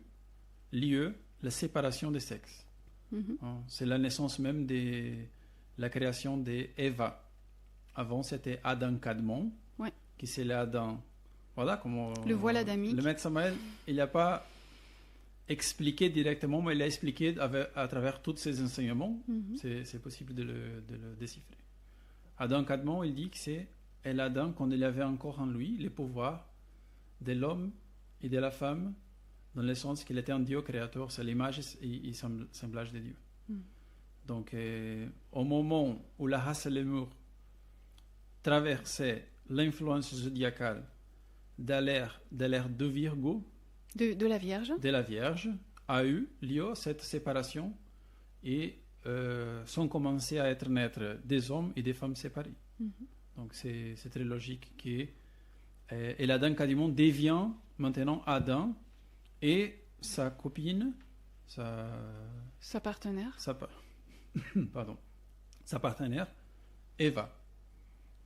lieu la séparation des sexes. Mhm. Hein, c'est la naissance même de la création d'Eva. Avant, c'était Adam Cadmon, Ouais. qui c'est l'Adam. Voilà comment. Le voile adamique. Le maître Samael, il n'a pas expliqué directement, mais il a expliqué à travers tous ses enseignements. Mhm. C'est possible de le déchiffrer. Adam Cadmon, il dit que c'est l'Adam quand il avait encore en lui les pouvoirs de l'homme et de la femme, dans le sens qu'il était un Dieu créateur, c'est l'image et semblage de Dieu. Mhm. Donc, au moment où la race Lémur traversait l'influence zodiacale de l'ère de Virgo, De la Vierge. de la Vierge, a eu lieu cette séparation et sont commencés à être naître des hommes et des femmes séparés. Mhm. Donc c'est très logique que et l'Adam Cadimon devient maintenant Adam et sa copine, Sa partenaire. pardon, sa partenaire Eva.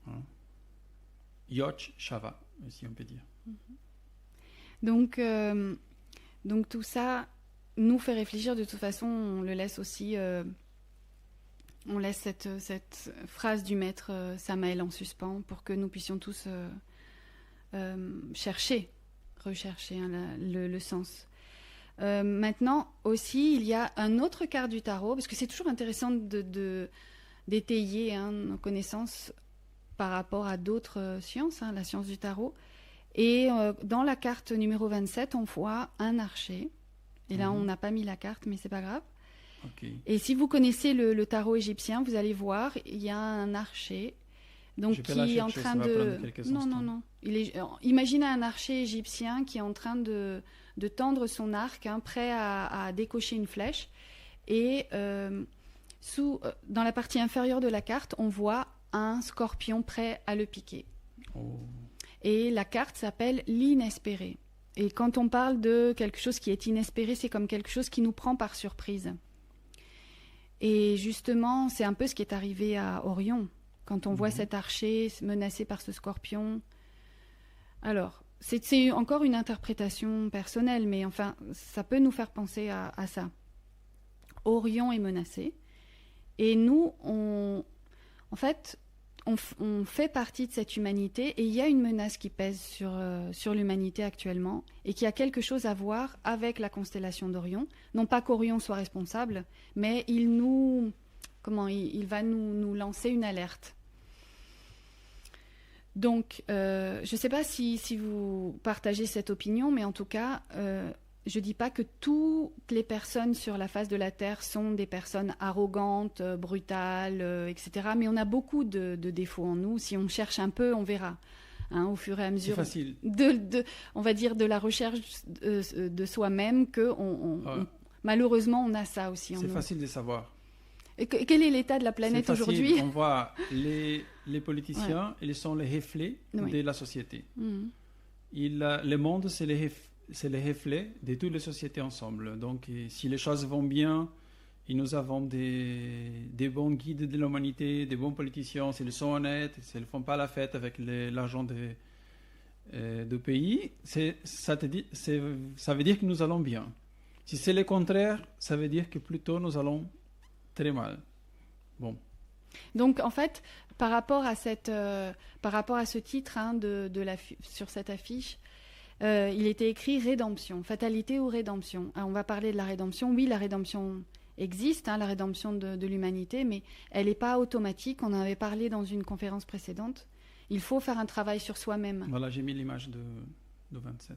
Hein? Yoch Shava, si on peut dire. Donc tout ça nous fait réfléchir. De toute façon, on le laisse aussi. On laisse cette phrase du maître Samael en suspens pour que nous puissions tous rechercher hein, le sens. Maintenant aussi, il y a un autre quart du tarot, parce que c'est toujours intéressant d'étayer hein, nos connaissances par rapport à d'autres sciences, hein, la science du tarot. Et dans la carte numéro 27, on voit un archer. Et là, on n'a pas mis la carte, mais c'est pas grave. Okay. Et si vous connaissez le tarot égyptien, vous allez voir, il y a un archer donc, qui est en train de... Non. Imaginez un archer égyptien qui est en train de tendre son arc, hein, prêt à décocher une flèche. Et dans la partie inférieure de la carte, on voit un scorpion prêt à le piquer. Oh. Et la carte s'appelle l'inespéré. Et quand on parle de quelque chose qui est inespéré, c'est comme quelque chose qui nous prend par surprise. Et justement, c'est un peu ce qui est arrivé à Orion, quand on voit cet archer menacé par ce scorpion. Alors, c'est encore une interprétation personnelle, mais enfin, ça peut nous faire penser à ça. Orion est menacé, et nous, on fait partie de cette humanité, et il y a une menace qui pèse sur l'humanité actuellement, et qui a quelque chose à voir avec la constellation d'Orion. Non pas qu'Orion soit responsable, mais il va nous lancer une alerte. Donc, je ne sais pas si vous partagez cette opinion, mais en tout cas, je ne dis pas que toutes les personnes sur la face de la Terre sont des personnes arrogantes, brutales, etc. Mais on a beaucoup de défauts en nous. Si on cherche un peu, on verra. Hein, au fur et à mesure on va dire de la recherche de soi-même, que malheureusement, on a ça aussi en nous. C'est facile de savoir. Et quel est l'état de la planète aujourd'hui? On voit les politiciens, ils sont les reflets de la société. Le monde, c'est les reflets de toutes les sociétés ensemble. Donc, si les choses vont bien, et nous avons des bons guides de l'humanité, des bons politiciens, s'ils sont honnêtes, s'ils ne font pas la fête avec l'argent du pays, ça veut dire que nous allons bien. Si c'est le contraire, ça veut dire que plutôt nous allons très mal. Bon. Donc, en fait, par rapport à ce titre hein, sur cette affiche, il était écrit rédemption, fatalité ou rédemption. Alors, on va parler de la rédemption. Oui, la rédemption existe, la rédemption de l'humanité, mais elle n'est pas automatique. On en avait parlé dans une conférence précédente. Il faut faire un travail sur soi-même. Voilà, j'ai mis l'image de 27.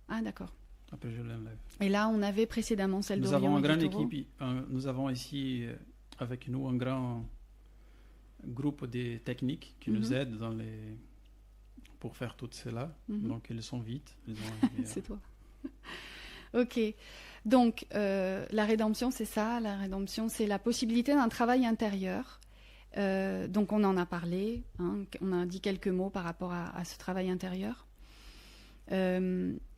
Ah, d'accord. Après, je l'enlève. Et là, on avait précédemment celle d'Orion. Nous avons une grande du Taureau. équipe. Nous avons ici avec nous un grand groupe de techniques qui nous aident pour faire tout cela. Donc, ils sont vite. C'est toi. Ok. Donc, la rédemption, c'est ça. La rédemption, c'est la possibilité d'un travail intérieur. Donc, on en a parlé. On a dit quelques mots par rapport à ce travail intérieur.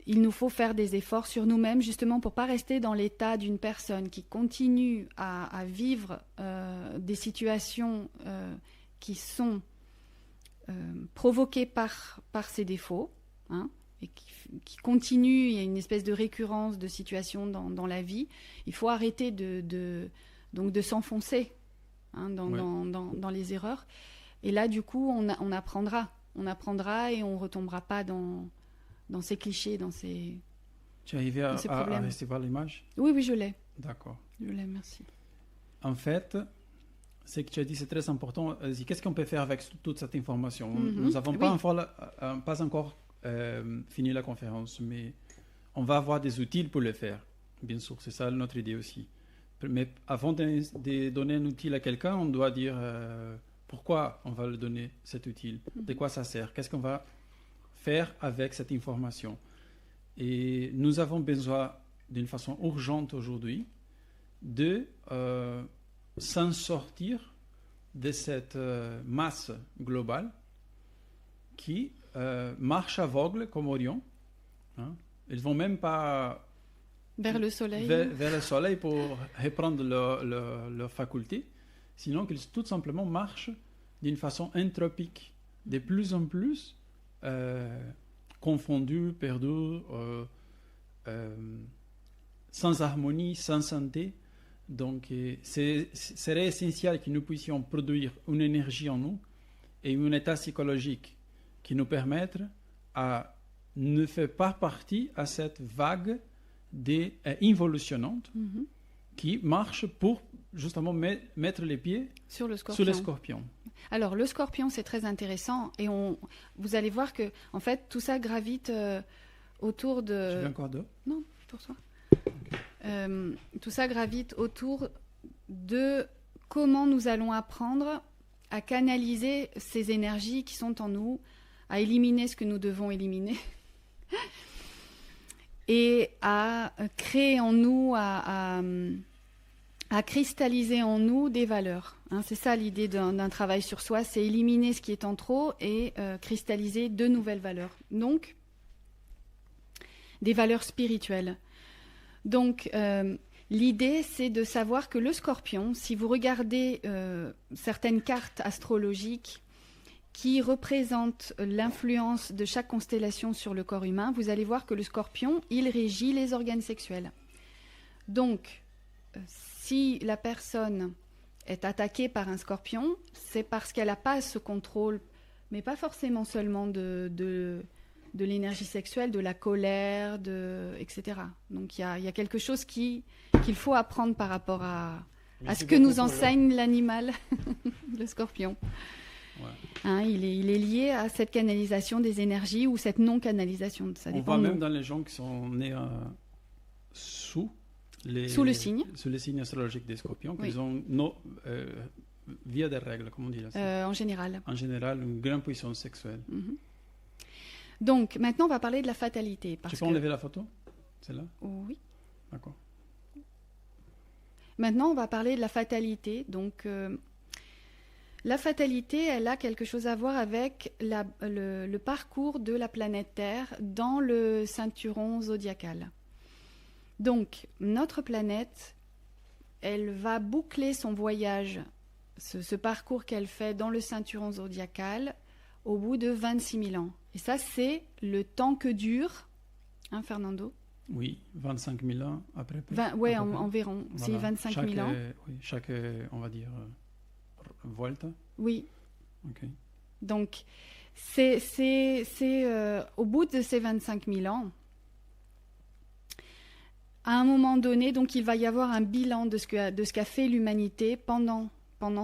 Il nous faut faire des efforts sur nous-mêmes, justement, pour ne pas rester dans l'état d'une personne qui continue à vivre des situations qui sont provoquées par ses défauts, et qui continue. Il y a une espèce de récurrence de situations dans la vie. Il faut arrêter donc de s'enfoncer dans les erreurs. Et là, du coup, on apprendra. On apprendra et on ne retombera pas dans ces clichés, dans ces Tu es arrivé à recevoir l'image? Oui, je l'ai. D'accord. Je l'ai, merci. En fait, ce que tu as dit, c'est très important. Qu'est-ce qu'on peut faire avec toute cette information? Nous n'avons pas encore fini la conférence, mais on va avoir des outils pour le faire. Bien sûr, c'est ça notre idée aussi. Mais avant de donner un outil à quelqu'un, on doit dire pourquoi on va le donner, cet outil, de quoi ça sert, qu'est-ce qu'on va faire avec cette information. Et nous avons besoin, d'une façon urgente aujourd'hui, de s'en sortir de cette masse globale qui marche aveugle comme Orion. Ils ne vont même pas vers le soleil, vers le soleil pour reprendre leur faculté, sinon qu'ils tout simplement marchent d'une façon entropique, de plus en plus confondus, perdus, sans harmonie, sans santé. Donc, serait essentiel que nous puissions produire une énergie en nous et un état psychologique qui nous permettent à ne faire pas partie à cette vague involutionnante qui marche pour justement mettre les pieds sur le scorpion. Alors, le scorpion, c'est très intéressant et vous allez voir que, en fait, tout ça gravite autour de... Tu veux encore deux? Non, pour toi. Tout ça gravite autour de comment nous allons apprendre à canaliser ces énergies qui sont en nous, à éliminer ce que nous devons éliminer et à créer en nous, à cristalliser en nous des valeurs. C'est ça l'idée d'un travail sur soi, c'est éliminer ce qui est en trop et cristalliser de nouvelles valeurs. Donc, des valeurs spirituelles. Donc, l'idée, c'est de savoir que le scorpion, si vous regardez certaines cartes astrologiques qui représentent l'influence de chaque constellation sur le corps humain, vous allez voir que le scorpion, il régit les organes sexuels. Donc, si la personne est attaquée par un scorpion, c'est parce qu'elle n'a pas ce contrôle, mais pas forcément seulement de l'énergie sexuelle, de la colère, etc. Donc il y a quelque chose qu'il faut apprendre par rapport à ce que nous enseigne l'animal, le scorpion. Ouais. Il est lié à cette canalisation des énergies ou cette non-canalisation. Ça dépend. On voit même dans les gens qui sont nés sous le signe astrologique des scorpions, qu'ils ont via des règles, comment on dit là, en général. En général, une grande puissance sexuelle. Donc, maintenant, on va parler de la fatalité. Tu peux enlever la photo? Celle-là? Oui. D'accord. Maintenant, on va parler de la fatalité. Donc, la fatalité, elle a quelque chose à voir avec le parcours de la planète Terre dans le ceinturon zodiacal. Donc, notre planète, elle va boucler son voyage, ce parcours qu'elle fait dans le ceinturon zodiacal, au bout de 26 000 ans. Et ça, c'est le temps que dure, Fernando? Oui, 25 000 ans après. Oui, environ. Voilà. C'est 25 000 ans. Chaque, on va dire, volta. Oui. Ok. Donc, c'est au bout de ces 25 000 ans, à un moment donné, donc il va y avoir un bilan de ce qu'a fait l'humanité pendant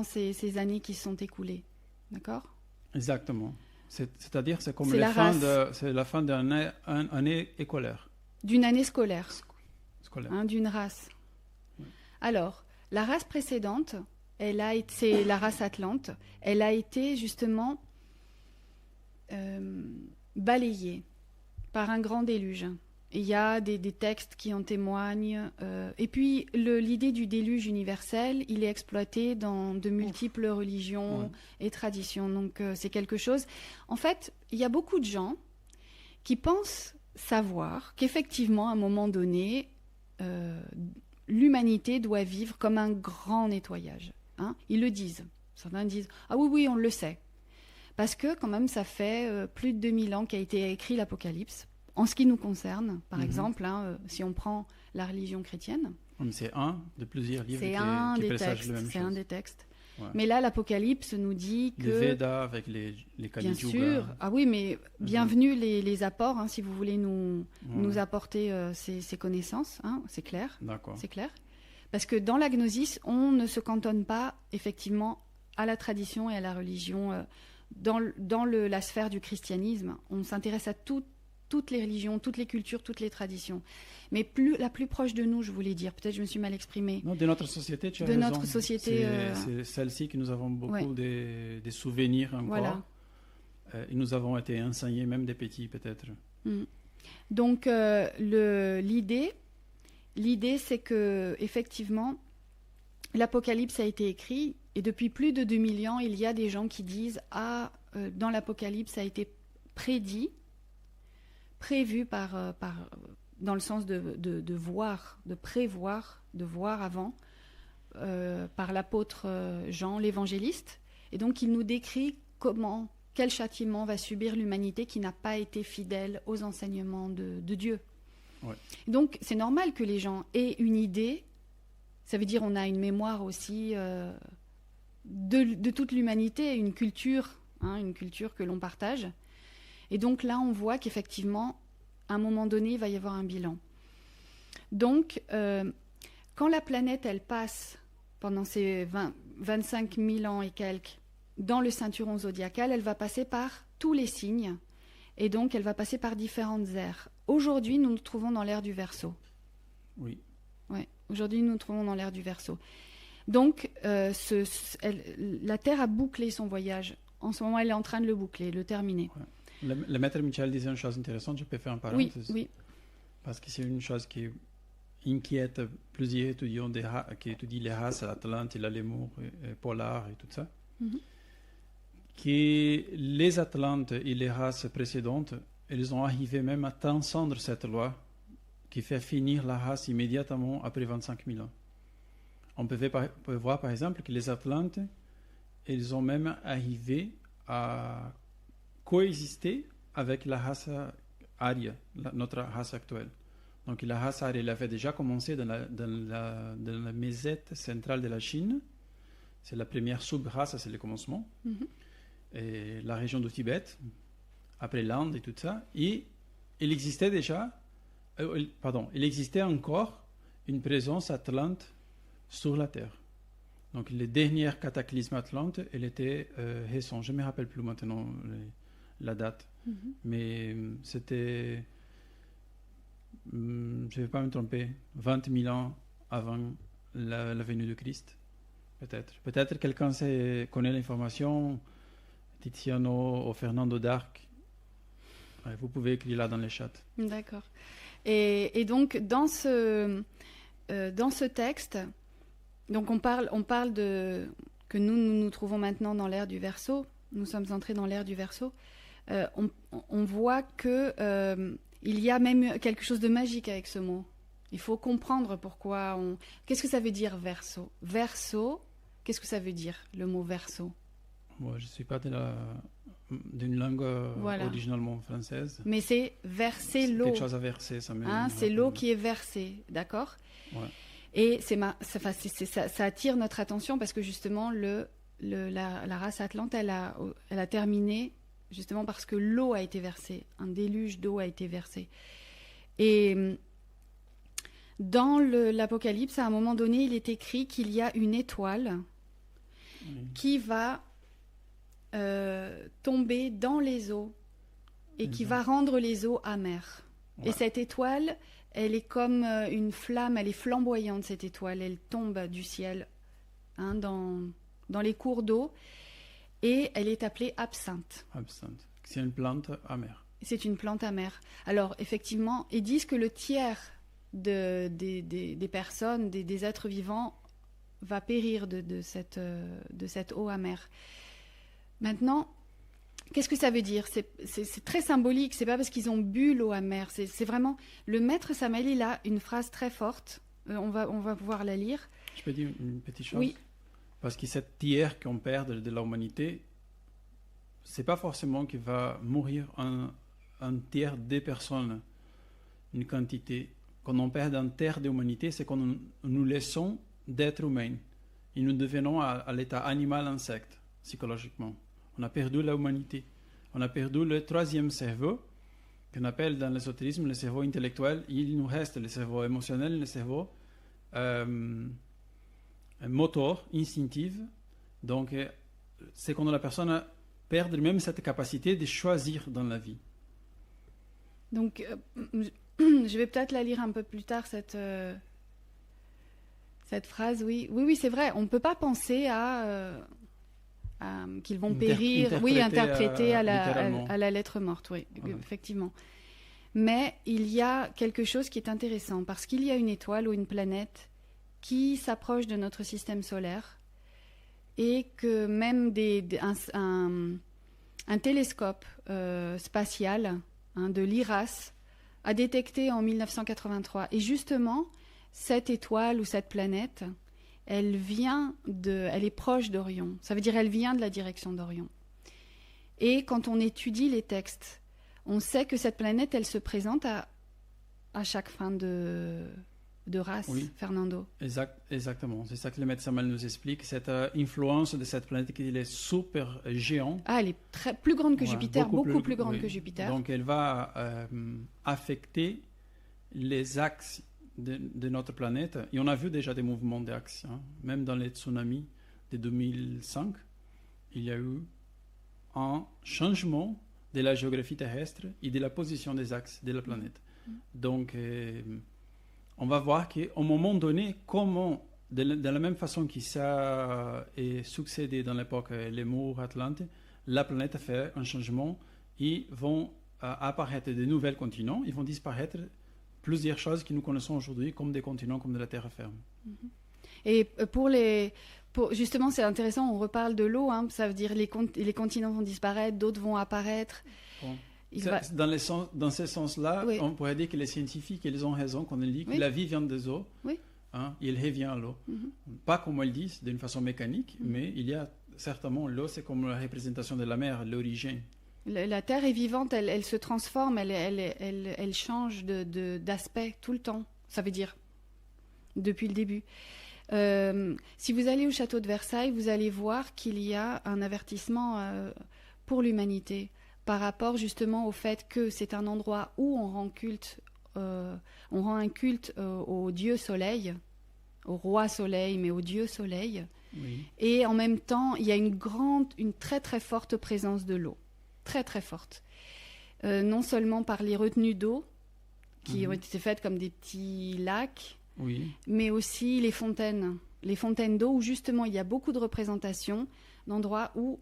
ces années qui se sont écoulées. D'accord ? Exactement. C'est-à-dire, c'est comme C'est la race. C'est la fin d'une année écolaire. D'une année scolaire, Scolaire. hein, d'une race. Alors, la race précédente, c'est la race Atlante, elle a été justement balayée par un grand déluge. Il y a des textes qui en témoignent. Et puis, l'idée du déluge universel, il est exploité dans de multiples religions et traditions. Donc, c'est quelque chose... En fait, il y a beaucoup de gens qui pensent savoir qu'effectivement, à un moment donné, l'humanité doit vivre comme un grand nettoyage. Hein. Ils le disent. Certains disent « Ah oui, oui, on le sait ». Parce que, quand même, ça fait plus de 2000 ans qu'a été écrit l'Apocalypse. En ce qui nous concerne, par exemple, hein, si on prend la religion chrétienne... C'est un de plusieurs livres qui présagent la même chose. C'est un des textes. Ouais. Mais là, l'Apocalypse nous dit que... Les Védas avec les Kali Bien Yuga. sûr. Ah oui, mais bienvenue les apports, hein, si vous voulez nous apporter ces connaissances. Hein, c'est clair. D'accord. C'est clair. Parce que dans la gnosis, on ne se cantonne pas, effectivement, à la tradition et à la religion. Dans la sphère du christianisme, on s'intéresse à toutes les religions, toutes les cultures, toutes les traditions. Mais la plus proche de nous, je voulais dire, peut-être je me suis mal exprimée. Non, de notre société, tu as raison. De notre société. C'est celle-ci que nous avons beaucoup des souvenirs encore. Voilà. Et nous avons été enseignés, même des petits peut-être. Donc, l'idée, c'est que effectivement, l'Apocalypse a été écrit, et depuis plus de 2000 ans, il y a des gens qui disent « Ah, dans l'Apocalypse, ça a été prévu dans le sens de voir, de prévoir, de voir avant, par l'apôtre Jean, l'évangéliste. Et donc, il nous décrit quel châtiment va subir l'humanité qui n'a pas été fidèle aux enseignements de Dieu. Ouais. Donc, c'est normal que les gens aient une idée. Ça veut dire on a une mémoire aussi de toute l'humanité, une culture que l'on partage. Et donc là, on voit qu'effectivement, à un moment donné, il va y avoir un bilan. Donc, quand la planète, elle passe pendant ces 25 000 ans et quelques dans le ceinturon zodiacal, elle va passer par tous les signes. Et donc, elle va passer par différentes ères. Aujourd'hui, nous nous trouvons dans l'ère du Verseau. Oui. Ouais. Aujourd'hui, nous nous trouvons dans l'ère du Verseau. Donc, la Terre a bouclé son voyage. En ce moment, elle est en train de le boucler, le terminer. Ouais. Le maître Michel disait une chose intéressante, je peux faire une parenthèse. Oui. Parce que c'est une chose qui inquiète plusieurs étudiants qui étudient les races, l'Atlante, la Lémur, Polar et tout ça. Que les Atlantes et les races précédentes, elles ont arrivé même à transcendre cette loi qui fait finir la race immédiatement après 25 000 ans. On peut voir par exemple que les Atlantes, elles ont même arrivé à coexister avec la race aria, notre race actuelle. Donc la race aria, elle avait déjà commencé dans la mesette centrale de la Chine. C'est la première sub-race, c'est le commencement. Et la région du Tibet, après l'Inde et tout ça. Et il existait il existait encore une présence atlante sur la Terre. Donc les derniers cataclysmes atlantes, elle était récent. Je ne me rappelle plus maintenant la date. Mais c'était, je ne vais pas me tromper, 20 000 ans avant la venue de Christ. Peut-être quelqu'un connaît l'information, Tiziano ou Fernando d'Arc. Ouais, vous pouvez écrire là dans les chats. D'accord. Et donc, dans ce texte, donc on parle de que nous trouvons maintenant dans l'ère du Verseau. Nous sommes entrés dans l'ère du Verseau. On voit que il y a même quelque chose de magique avec ce mot. Il faut comprendre pourquoi Qu'est-ce que ça veut dire Verseau ? Verseau, qu'est-ce que ça veut dire le mot Verseau ? Moi, je ne suis pas d'une langue originalement française. Mais c'est verser l'eau. Quelque chose à verser, ça me... c'est l'eau qui est versée, d'accord ? Ouais. Et ça attire notre attention parce que justement, la race atlante, elle a terminé justement parce que l'eau a été versée. Un déluge d'eau a été versé. Et Dans l'Apocalypse, à un moment donné, il est écrit qu'il y a une étoile qui va tomber dans les eaux et qui va rendre les eaux amères. Ouais. Et cette étoile, elle est comme une flamme, elle est flamboyante, cette étoile. Elle tombe du ciel dans les cours d'eau et elle est appelée absinthe. Absinthe. C'est une plante amère. C'est une plante amère. Alors, effectivement, ils disent que le tiers des personnes, des êtres vivants, va périr de cette eau amère. Maintenant, qu'est-ce que ça veut dire ? C'est très symbolique, c'est pas parce qu'ils ont bu l'eau amère, c'est vraiment... Le maître Samaël, il a une phrase très forte, on va pouvoir la lire. Je peux dire une petite chose ? Oui. Parce que cette tiers qu'on perd de l'humanité, c'est pas forcément qu'il va mourir un tiers des personnes, une quantité. Quand on perd un tiers de l'humanité, c'est quand nous laissons d'être humains. Et nous devenons à l'état animal, insecte, psychologiquement. On a perdu l'humanité. On a perdu le troisième cerveau, qu'on appelle dans l'ésotérisme le cerveau intellectuel. Il nous reste le cerveau émotionnel, le cerveau moteur, instinctif. Donc, c'est quand la personne perd même cette capacité de choisir dans la vie. Donc, je vais peut-être la lire un peu plus tard, cette phrase. Oui, c'est vrai. On ne peut pas penser qu'ils vont périr, interpréter à la lettre morte, oui, voilà. Effectivement. Mais il y a quelque chose qui est intéressant, parce qu'il y a une étoile ou une planète qui s'approche de notre système solaire, et que même un télescope spatial de l'IRAS a détecté en 1983. Et justement, cette étoile ou cette planète, elle est proche d'Orion. Ça veut dire elle vient de la direction d'Orion. Et quand on étudie les textes, on sait que cette planète, elle se présente à chaque fin de race, oui. Fernando. Exactement. C'est ça que le maître Samaël nous explique. Cette influence de cette planète qui est super géante. Ah, elle est plus grande que Jupiter, beaucoup plus grande que Jupiter. Donc elle va affecter les axes de notre planète. Et on a vu déjà des mouvements d'axes. Même dans les tsunamis de 2005, il y a eu un changement de la géographie terrestre et de la position des axes de la planète. Donc, on va voir qu'au moment donné, comment, de la même façon que ça est succédé dans l'époque Lémur, Atlante, la planète a fait un changement et vont apparaître de nouveaux continents, ils vont disparaître plusieurs choses que nous connaissons aujourd'hui comme des continents, comme de la terre ferme. Et justement, c'est intéressant, on reparle de l'eau, ça veut dire les continents vont disparaître, d'autres vont apparaître. Bon. Dans ce sens-là, oui. On pourrait dire que les scientifiques, ils ont raison quand ils disent que la vie vient des eaux, et elle revient à l'eau. Pas comme ils disent, d'une façon mécanique, mais il y a certainement l'eau, c'est comme la représentation de la mer, l'origine. La Terre est vivante, elle se transforme, elle change d'aspect tout le temps. Ça veut dire depuis le début. Si vous allez au château de Versailles, vous allez voir qu'il y a un avertissement pour l'humanité par rapport justement au fait que c'est un endroit où on rend un culte au dieu soleil, au roi soleil, mais au dieu soleil. Oui. Et en même temps, il y a une très très forte présence de l'eau. Très très forte. Non seulement par les retenues d'eau qui ont été faites comme des petits lacs, mais aussi les fontaines d'eau où justement il y a beaucoup de représentations d'endroits où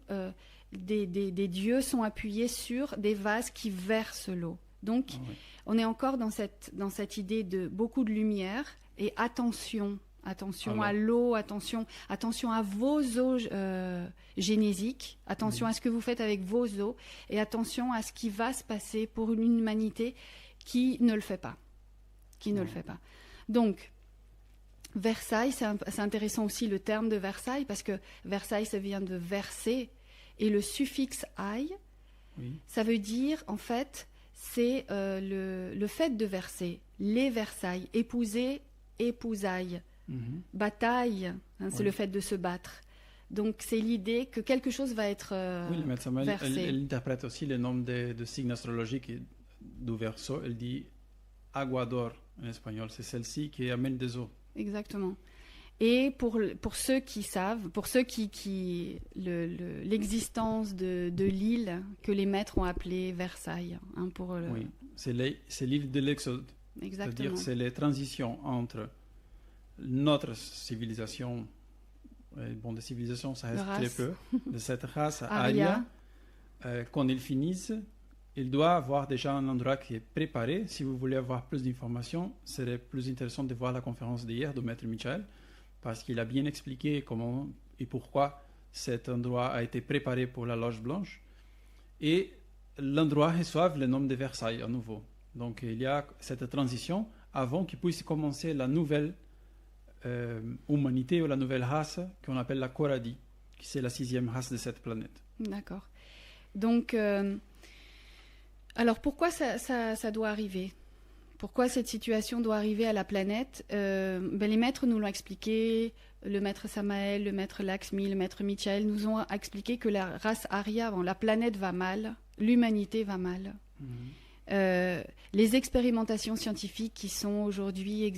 des dieux sont appuyés sur des vases qui versent l'eau. Donc on est encore dans cette idée de beaucoup de lumière et attention à l'eau, attention à vos eaux génésiques, attention à ce que vous faites avec vos eaux et attention à ce qui va se passer pour une humanité qui ne le fait pas. Donc, Versailles, c'est intéressant aussi le terme de Versailles parce que Versailles, ça vient de verser et le suffixe « aille », ça veut dire en fait, c'est le fait de verser, les Versailles, épouser, épousaille. Bataille, c'est le fait de se battre. Donc c'est l'idée que quelque chose va être le maître Samaël, versé. Elle interprète aussi le nombre de signes astrologiques du Verseau. Elle dit aguador en espagnol. C'est celle-ci qui amène des eaux. Exactement. Et pour ceux qui savent, pour ceux qui l'existence de l'île que les maîtres ont appelée Versailles. Oui, c'est l'île de l'Exode. Exactement. C'est-à-dire c'est les transitions entre notre civilisation, des civilisations ça reste très peu, de cette race Aria, quand ils finissent, il doit avoir déjà un endroit qui est préparé. Si vous voulez avoir plus d'informations, ce serait plus intéressant de voir la conférence d'hier de Maître Michael, parce qu'il a bien expliqué comment et pourquoi cet endroit a été préparé pour la Loge Blanche. Et l'endroit reçoit le nom de Versailles à nouveau. Donc il y a cette transition avant qu'il puisse commencer la nouvelle humanité ou la nouvelle race qu'on appelle la Koradi, qui c'est la 6e race de cette planète. D'accord. Donc, alors pourquoi ça doit arriver ? Pourquoi cette situation doit arriver à la planète ? Les maîtres nous l'ont expliqué, le maître Samael, le maître Laxmi, le maître Michael nous ont expliqué que la race Arya, la planète va mal, l'humanité va mal. Les expérimentations scientifiques qui sont aujourd'hui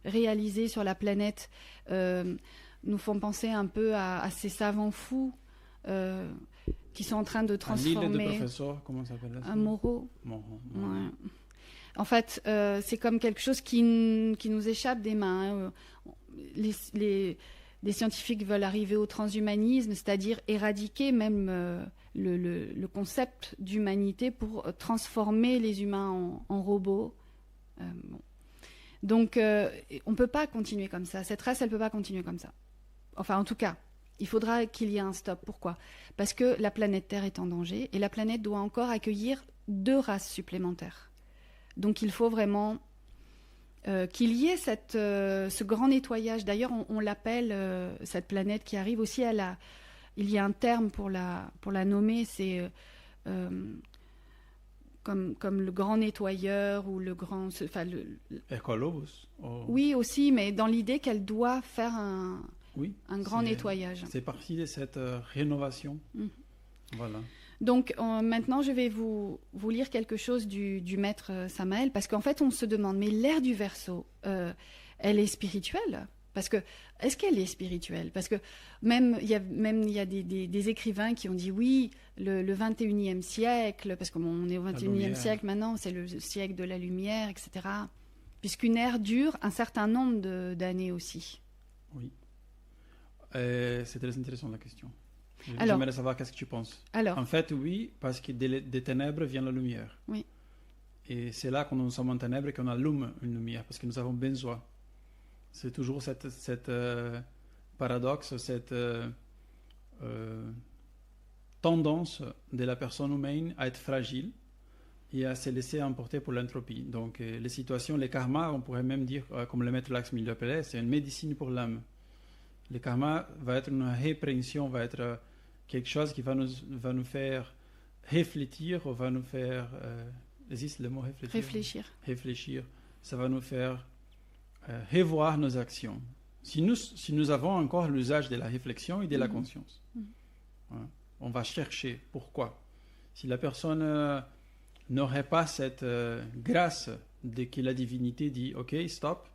réalisées sur la planète nous font penser un peu à ces savants fous qui sont en train de transformer... Un île de professeur, comment ça s'appelle là ? Un Moreau. Moreau. Ouais. En fait, c'est comme quelque chose qui nous échappe des mains. Les scientifiques veulent arriver au transhumanisme, c'est-à-dire éradiquer même le concept d'humanité pour transformer les humains en robots. Donc, on ne peut pas continuer comme ça. Cette race, elle ne peut pas continuer comme ça. Enfin, en tout cas, il faudra qu'il y ait un stop. Pourquoi ? Parce que la planète Terre est en danger et la planète doit encore accueillir 2 races supplémentaires. Donc, il faut vraiment qu'il y ait ce grand nettoyage. D'ailleurs, on l'appelle, cette planète qui arrive aussi à la... Il y a un terme pour la nommer, c'est comme le grand nettoyeur ou le grand... Ecolobus. Oui, aussi, mais dans l'idée qu'elle doit faire un grand nettoyage. C'est partie de cette rénovation. Voilà. Donc maintenant, je vais vous lire quelque chose du maître Samael, parce qu'en fait, on se demande, mais l'ère du Verseau, elle est spirituelle ? Parce que, est-ce qu'elle est spirituelle ? Parce que même il y a des écrivains qui ont dit oui, le 21e siècle, parce qu'on est au 21e siècle maintenant, c'est le siècle de la lumière, etc. Puisqu'une ère dure un certain nombre d'années aussi. Oui. C'est très intéressant la question. Alors, j'aimerais savoir qu'est-ce que tu penses. Alors, en fait, oui, parce que des ténèbres vient la lumière. Oui. Et c'est là, quand nous sommes en ténèbres, qu'on allume une lumière, parce que nous avons besoin. C'est toujours cette paradoxe, cette tendance de la personne humaine à être fragile et à se laisser emporter pour l'entropie. Donc, les situations, les karmas, on pourrait même dire, comme le maître Laxmi l'appelait, c'est une médecine pour l'âme. Le karma va être une répréhension, va être quelque chose qui va nous faire réfléchir, ou va nous faire... existe le mot réfléchir ? Réfléchir. Ça va nous faire revoir nos actions. Si nous avons encore l'usage de la réflexion et de la conscience. Voilà. On va chercher pourquoi. Si la personne n'aurait pas cette grâce de que la divinité dit « Ok, stop »,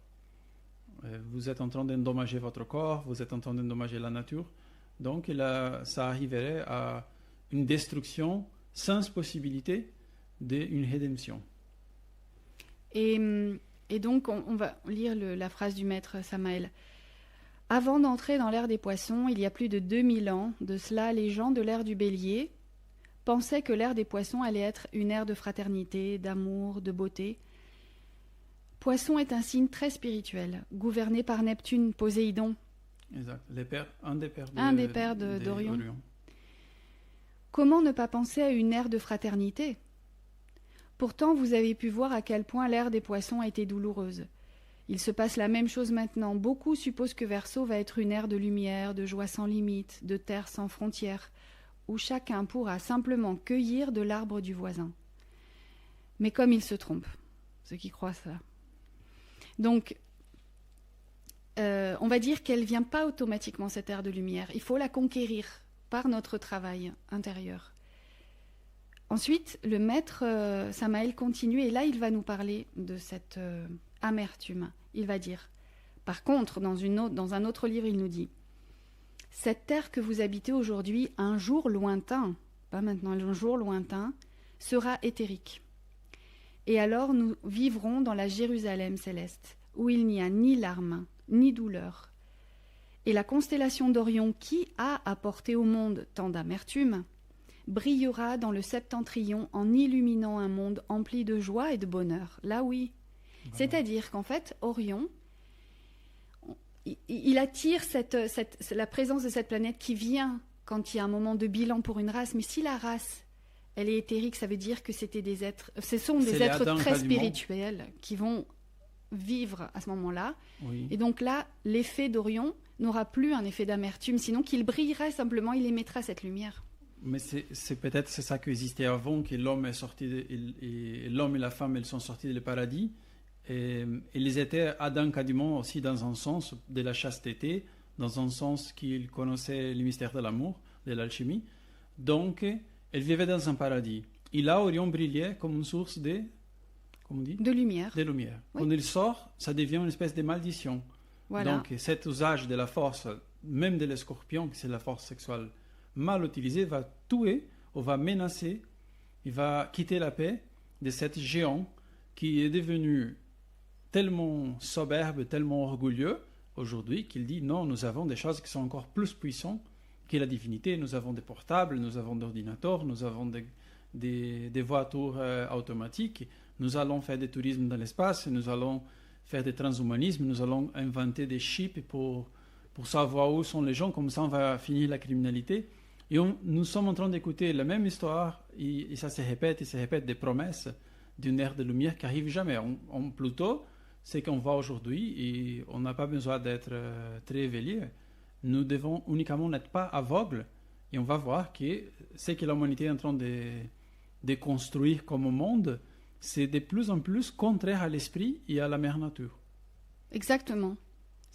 vous êtes en train d'endommager votre corps, vous êtes en train d'endommager la nature. Donc, ça arriverait à une destruction sans possibilité d'une rédemption. Et donc, on va lire la phrase du maître Samael. « Avant d'entrer dans l'ère des poissons, il y a plus de 2000 ans, de cela, les gens de l'ère du bélier pensaient que l'ère des poissons allait être une ère de fraternité, d'amour, de beauté. Poisson est un signe très spirituel, gouverné par Neptune, Poséidon. » Exact. Un des pères d'Orion. Comment ne pas penser à une ère de fraternité ? Pourtant, vous avez pu voir à quel point l'ère des poissons a été douloureuse. Il se passe la même chose maintenant. Beaucoup supposent que Verseau va être une ère de lumière, de joie sans limite, de terre sans frontières, où chacun pourra simplement cueillir de l'arbre du voisin. Mais comme ils se trompent, ceux qui croient ça. Donc, on va dire qu'elle ne vient pas automatiquement, cette ère de lumière. Il faut la conquérir par notre travail intérieur. ensuite, le maître Samaël continue, et là, il va nous parler de cette amertume. Il va dire, par contre, dans un autre livre, il nous dit, « Cette terre que vous habitez aujourd'hui, un jour lointain, pas maintenant, un jour lointain, sera éthérique. Et alors nous vivrons dans la Jérusalem céleste, où il n'y a ni larmes, ni douleur. Et la constellation d'Orion qui a apporté au monde tant d'amertume, brillera dans le septentrion en illuminant un monde empli de joie et de bonheur. » Là oui. Voilà. C'est-à-dire qu'en fait, Orion, il attire la présence de cette planète qui vient quand il y a un moment de bilan pour une race. Mais si la race, elle est éthérique, ça veut dire que ce sont des êtres très spirituels qui vont vivre à ce moment-là. Oui. Et donc là, l'effet d'Orion n'aura plus un effet d'amertume, sinon qu'il brillerait simplement, il émettra cette lumière. Mais c'est peut-être ça qui existait avant, que l'homme est sorti, l'homme et la femme, ils sont sortis du paradis. Et ils étaient Adam quasiment aussi dans un sens de la chasteté, dans un sens qu'ils connaissaient le mystère de l'amour, de l'alchimie. Donc, ils vivaient dans un paradis. Et là, Orion brillait comme une source de... Comment on dit ? De lumière. De lumière. Oui. Quand il sort, ça devient une espèce de malédiction. Voilà. Donc, cet usage de la force, même de l'escorpion, qui c'est la force sexuelle, mal utilisée, va tuer ou va menacer, il va quitter la paix de cet géant qui est devenu tellement soberbe, tellement orgueilleux aujourd'hui qu'il dit non, nous avons des choses qui sont encore plus puissantes que la divinité. Nous avons des portables, nous avons des ordinateurs, nous avons des voitures automatiques, nous allons faire du tourisme dans l'espace, nous allons faire des transhumanismes, nous allons inventer des chips pour savoir où sont les gens, comme ça on va finir la criminalité. Et nous sommes en train d'écouter la même histoire et ça se répète des promesses d'une ère de lumière qui n'arrive jamais. Plutôt, c'est qu'on voit aujourd'hui et on n'a pas besoin d'être très éveillé. Nous devons uniquement n'être pas aveugles et on va voir que ce que l'humanité est en train de construire comme monde, c'est de plus en plus contraire à l'esprit et à la mère nature. Exactement.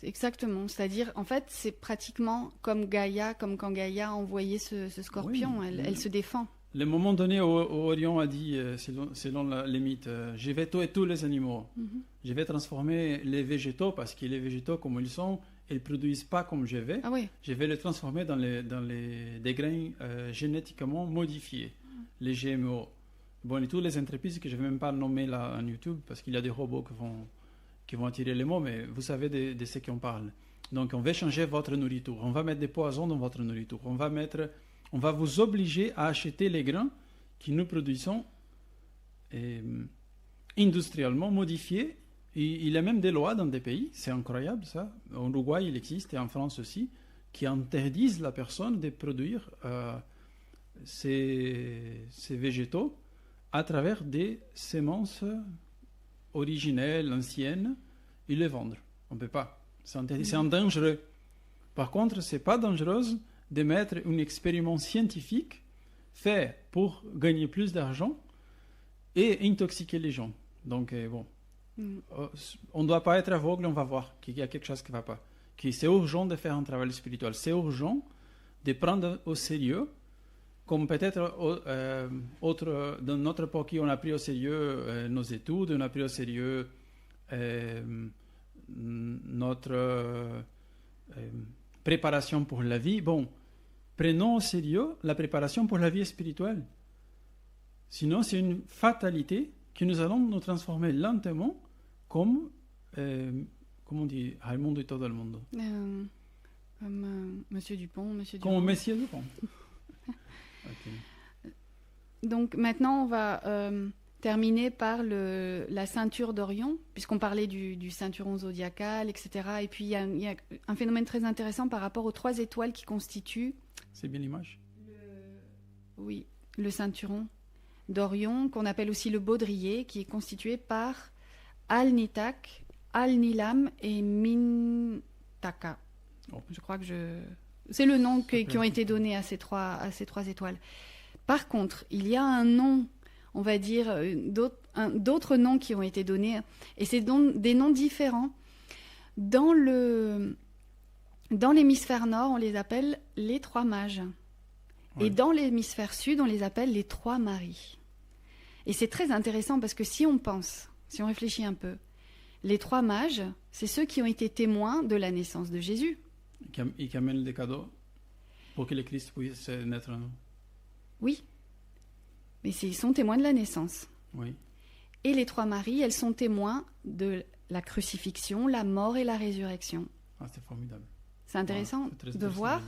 Exactement. C'est-à-dire, en fait, c'est pratiquement comme quand Gaïa a envoyé ce scorpion. Oui, elle se défend. Le moment donné où Orion a dit, selon les mythes, je vais tuer tous les animaux. Mm-hmm. Je vais transformer les végétaux, parce que les végétaux, comme ils sont, ils ne produisent pas comme je vais. Ah oui. Je vais les transformer dans des grains génétiquement modifiés, les GMO. Bon, et tous les entreprises que je ne vais même pas nommer là en YouTube, parce qu'il y a des robots qui vont attirer les mots, mais vous savez de ce qu'on parle. Donc, on va changer votre nourriture. On va mettre des poisons dans votre nourriture. On va vous obliger à acheter les grains que nous produisons industriellement modifiés. Et il y a même des lois dans des pays, c'est incroyable ça. En Uruguay, il existe, et en France aussi, qui interdisent la personne de produire ces végétaux à travers des semences originelles, anciennes, et les vendre. On ne peut pas. C'est interdit. C'est dangereux. Par contre, ce n'est pas dangereux de mettre un expériment scientifique fait pour gagner plus d'argent et intoxiquer les gens. Donc, bon, on ne doit pas être aveugle, on va voir qu'il y a quelque chose qui ne va pas. Que c'est urgent de faire un travail spirituel. C'est urgent de prendre au sérieux, comme peut-être dans notre époque, on a pris au sérieux nos études, on a pris au sérieux notre préparation pour la vie. Bon, prenons au sérieux la préparation pour la vie spirituelle. Sinon, c'est une fatalité que nous allons nous transformer lentement comme, comment on dit, al mundo y todo el mundo. Comme Monsieur Dupont, Comme Monsieur Dupont. Okay. Donc maintenant, on va terminer par la ceinture d'Orion, puisqu'on parlait du ceinturon zodiacal, etc. Et puis il y a un phénomène très intéressant par rapport aux 3 étoiles qui constituent... C'est bien l'image. Oui, le ceinturon d'Orion, qu'on appelle aussi le baudrier, qui est constitué par Al-Nitak, Al-Nilam et Mintaka. Oh. Je crois que c'est le nom qui ont été donnés à ces trois étoiles. Par contre, il y a un nom, on va dire, d'autres noms qui ont été donnés, et c'est des noms différents. Dans l'hémisphère nord, on les appelle les 3 mages. Et dans l'hémisphère sud, on les appelle les trois Maries. Et c'est très intéressant parce que si on réfléchit un peu, les trois mages, c'est ceux qui ont été témoins de la naissance de Jésus. Et qui amènent des cadeaux pour que le Christ puisse naître en nous. Oui, mais ils sont témoins de la naissance. Oui. Et les trois Maries, elles sont témoins de la crucifixion, la mort et la résurrection. Ah, c'est formidable. C'est intéressant de voir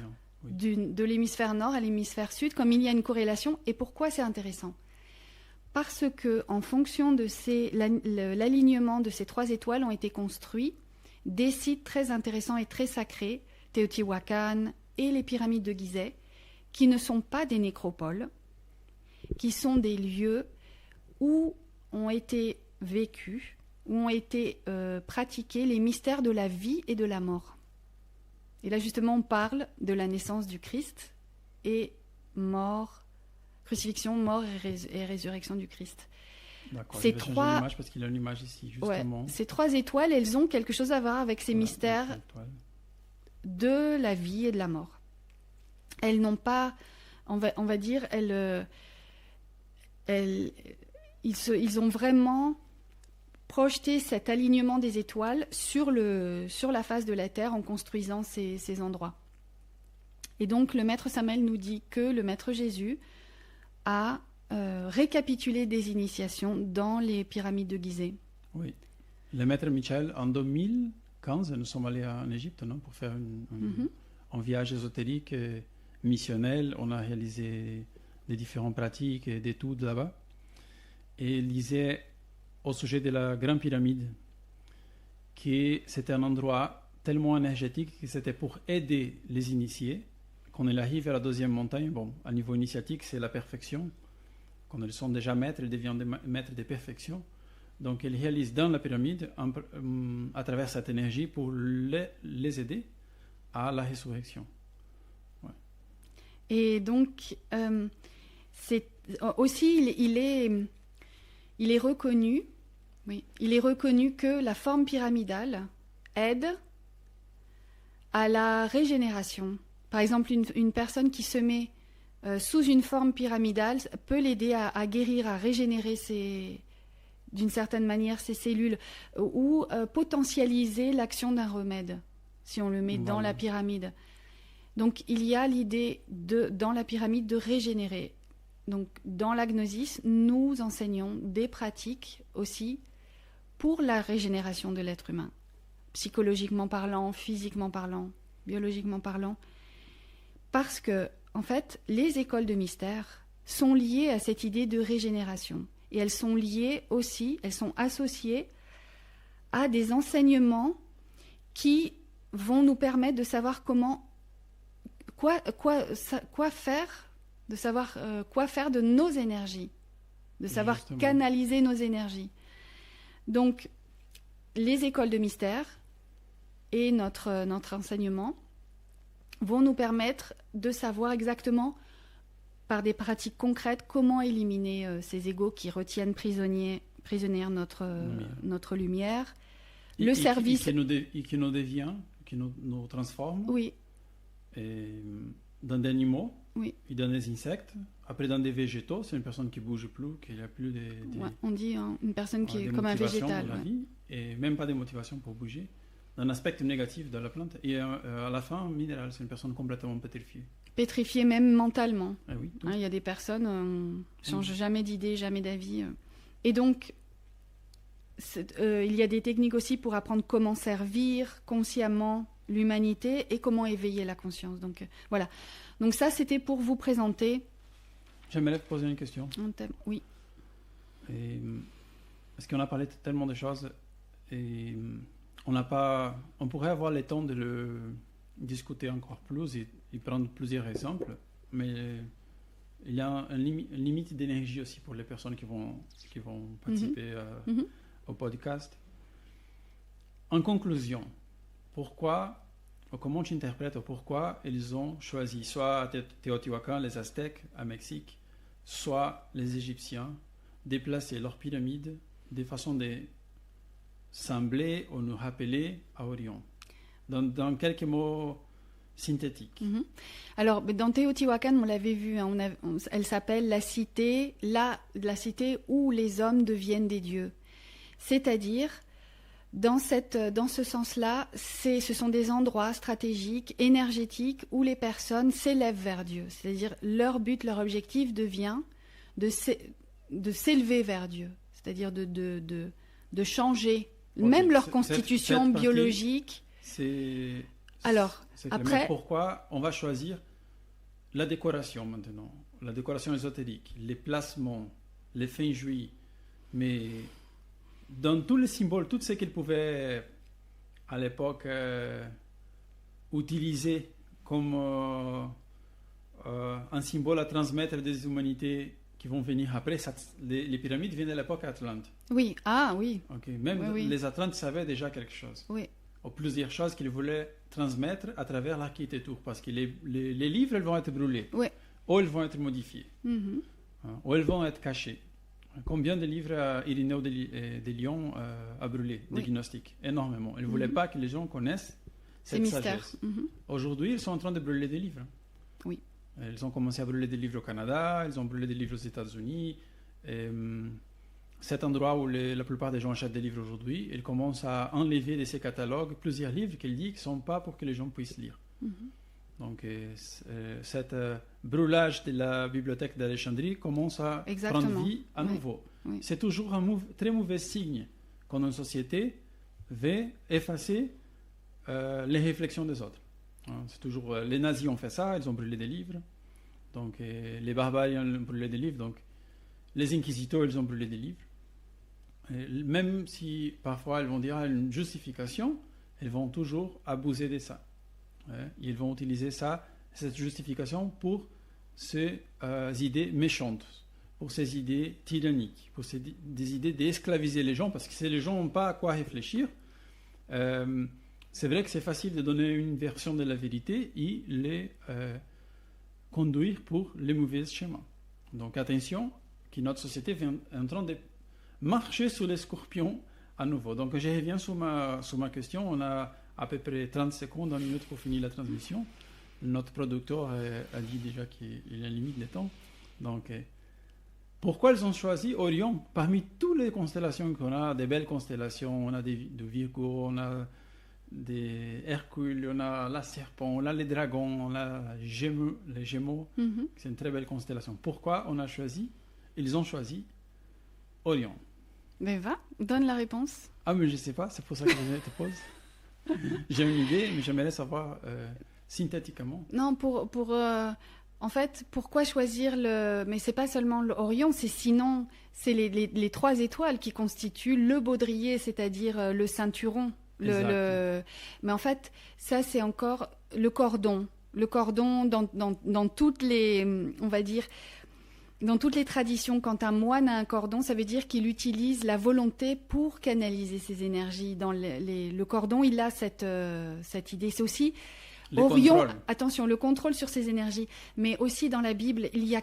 oui. de l'hémisphère nord à l'hémisphère sud, comme il y a une corrélation. Et pourquoi c'est intéressant ? Parce que, en fonction de l'alignement de ces trois étoiles, ont été construits des sites très intéressants et très sacrés, Teotihuacan et les pyramides de Gizeh, qui ne sont pas des nécropoles, qui sont des lieux où ont été vécus, où ont été pratiqués les mystères de la vie et de la mort. Et là, justement, on parle de la naissance du Christ et crucifixion, mort et résurrection du Christ. D'accord, ces je vais changer trois... l'image parce qu'il a une image ici, justement. Ouais, ces trois étoiles, elles ont quelque chose à voir avec ces mystères de la vie et de la mort. Elles n'ont pas, on va dire, ils ont vraiment projeté cet alignement des étoiles sur la face de la Terre en construisant ces endroits. Et donc le maître Samuel nous dit que le maître Jésus a récapitulé des initiations dans les pyramides de Gizeh. Oui. Le maître Michael, en 2015, nous sommes allés en Égypte, non, pour faire un voyage ésotérique missionnel. On a réalisé des différentes pratiques et des études là-bas. Et il disait au sujet de la Grande Pyramide que c'était un endroit tellement énergétique que c'était pour aider les initiés. Quand on arrive à la deuxième montagne, bon, à niveau initiatique, c'est la perfection. Quand ils sont déjà maîtres, ils deviennent des maîtres de perfection. Donc, ils réalisent dans la pyramide, à travers cette énergie, pour les aider à la résurrection. Ouais. Et donc, c'est aussi, il est reconnu, oui, il est reconnu que la forme pyramidale aide à la régénération. Par exemple, une personne qui se met sous une forme pyramidale peut l'aider à guérir, à régénérer d'une certaine manière ses cellules ou potentialiser l'action d'un remède si on le met dans la pyramide. Donc il y a l'idée dans la pyramide de régénérer. Donc dans la gnosis, nous enseignons des pratiques aussi pour la régénération de l'être humain, psychologiquement parlant, physiquement parlant, biologiquement parlant, parce que en fait, les écoles de mystère sont liées à cette idée de régénération. Et elles sont liées aussi, elles sont associées à des enseignements qui vont nous permettre de savoir quoi faire, de savoir quoi faire de nos énergies, de savoir Justement. Canaliser nos énergies. Donc, les écoles de mystère et notre enseignement vont nous permettre de savoir exactement, par des pratiques concrètes, comment éliminer ces égos qui retiennent prisonnière notre lumière. Le service... Qui nous devient, qui nous transforme. Oui. Et dans des animaux, oui. Et dans des insectes. Après, dans des végétaux, c'est une personne qui ne bouge plus, qui n'a plus des ouais, on dit une personne qui est comme un végétal. Dans la vie, et même pas de motivation pour bouger. D'un aspect négatif de la plante. Et à la fin, minéral, c'est une personne complètement pétrifiée. Pétrifiée même mentalement. Ah oui, il y a des personnes ne changent jamais d'idée, jamais d'avis. Et donc, il y a des techniques aussi pour apprendre comment servir consciemment l'humanité et comment éveiller la conscience. Donc voilà. Donc ça, c'était pour vous présenter. J'aimerais te poser une question. Un thème, oui. Parce qu'on a parlé de tellement de choses et on pourrait avoir le temps de le discuter encore plus et prendre plusieurs exemples, mais il y a une limite d'énergie aussi pour les personnes qui vont participer au podcast. En conclusion, comment tu interprètes pourquoi ils ont choisi soit Teotihuacan, les Aztèques à Mexique, soit les Égyptiens, déplacer leurs pyramides de façon de sembler ou nous rappeler à Orion. Dans quelques mots synthétique. Alors, dans Teotihuacan, on l'avait vu, hein, elle s'appelle la cité où les hommes deviennent des dieux. C'est-à-dire, dans ce sens-là, ce sont des endroits stratégiques, énergétiques, où les personnes s'élèvent vers Dieu. C'est-à-dire, leur but, leur objectif devient de s'élever vers Dieu. C'est-à-dire de changer, même leur constitution cette partie, biologique. Alors, après... Mais pourquoi on va choisir la décoration maintenant, la décoration ésotérique, les placements, les feng shui, mais dans tous les symboles, tout ce qu'ils pouvaient à l'époque utiliser comme un symbole à transmettre des humanités qui vont venir après, les pyramides viennent de l'époque Atlante. Oui, oui. Okay. Même oui. Les Atlantes savaient déjà quelque chose. Oui. Ou plusieurs choses qu'ils voulaient transmettre à travers l'architecture, parce que les livres, elles vont être brûlés, ou elles vont être modifiés, ou elles vont être cachés. Combien de livres Irénée de Lyon a brûlé, des gnostiques? Énormément. Elle ne voulait pas que les gens connaissent cette sagesse. Aujourd'hui, ils sont en train de brûler des livres. Oui. Ils ont commencé à brûler des livres au Canada, ils ont brûlé des livres aux États-Unis. Cet endroit où la plupart des gens achètent des livres aujourd'hui, ils commencent à enlever de ces catalogues plusieurs livres qu'ils disent qui ne sont pas pour que les gens puissent lire. Donc, cet brûlage de la bibliothèque d'Alexandrie commence à prendre vie à nouveau. Oui. C'est toujours un très mauvais signe quand une société veut effacer les réflexions des autres. C'est toujours les nazis ont fait ça, ils ont brûlé des livres. Donc, les barbares ont brûlé des livres. Donc, les inquisiteurs, ils ont brûlé des livres. Et même si parfois ils vont dire une justification, ils vont toujours abuser de ça. Ils vont utiliser cette justification pour ces idées méchantes, pour ces idées tyranniques, pour des idées d'esclaviser les gens, parce que si les gens n'ont pas à quoi réfléchir, c'est vrai que c'est facile de donner une version de la vérité et les conduire pour les mauvais schémas. Donc attention, que notre société est en train de marcher sur les scorpions à nouveau. Donc je reviens sur ma question. On a à peu près 30 secondes, 1 minute pour finir la transmission. Notre producteur a dit déjà qu'il y a une limite de temps. Donc, pourquoi ils ont choisi Orion? Parmi toutes les constellations qu'on a, des belles constellations, on a de Virgo, on a des Hercule, on a la Serpent, on a les dragons, on a les Gémeaux. C'est une très belle constellation. Pourquoi ils ont choisi Orion? Mais donne la réponse. Ah, mais je ne sais pas, c'est pour ça que je te pose. J'ai une idée, mais j'aimerais savoir synthétiquement. Non, en fait, pourquoi choisir mais c'est pas seulement l'Orion, c'est les 3 étoiles qui constituent le baudrier, c'est-à-dire le ceinturon. Mais en fait, ça c'est encore le cordon. Le cordon dans toutes les, on va dire, dans toutes les traditions, quand un moine a un cordon, ça veut dire qu'il utilise la volonté pour canaliser ses énergies. Dans le cordon, il a cette idée. C'est aussi Orion, attention, le contrôle sur ses énergies. Mais aussi dans la Bible, il y a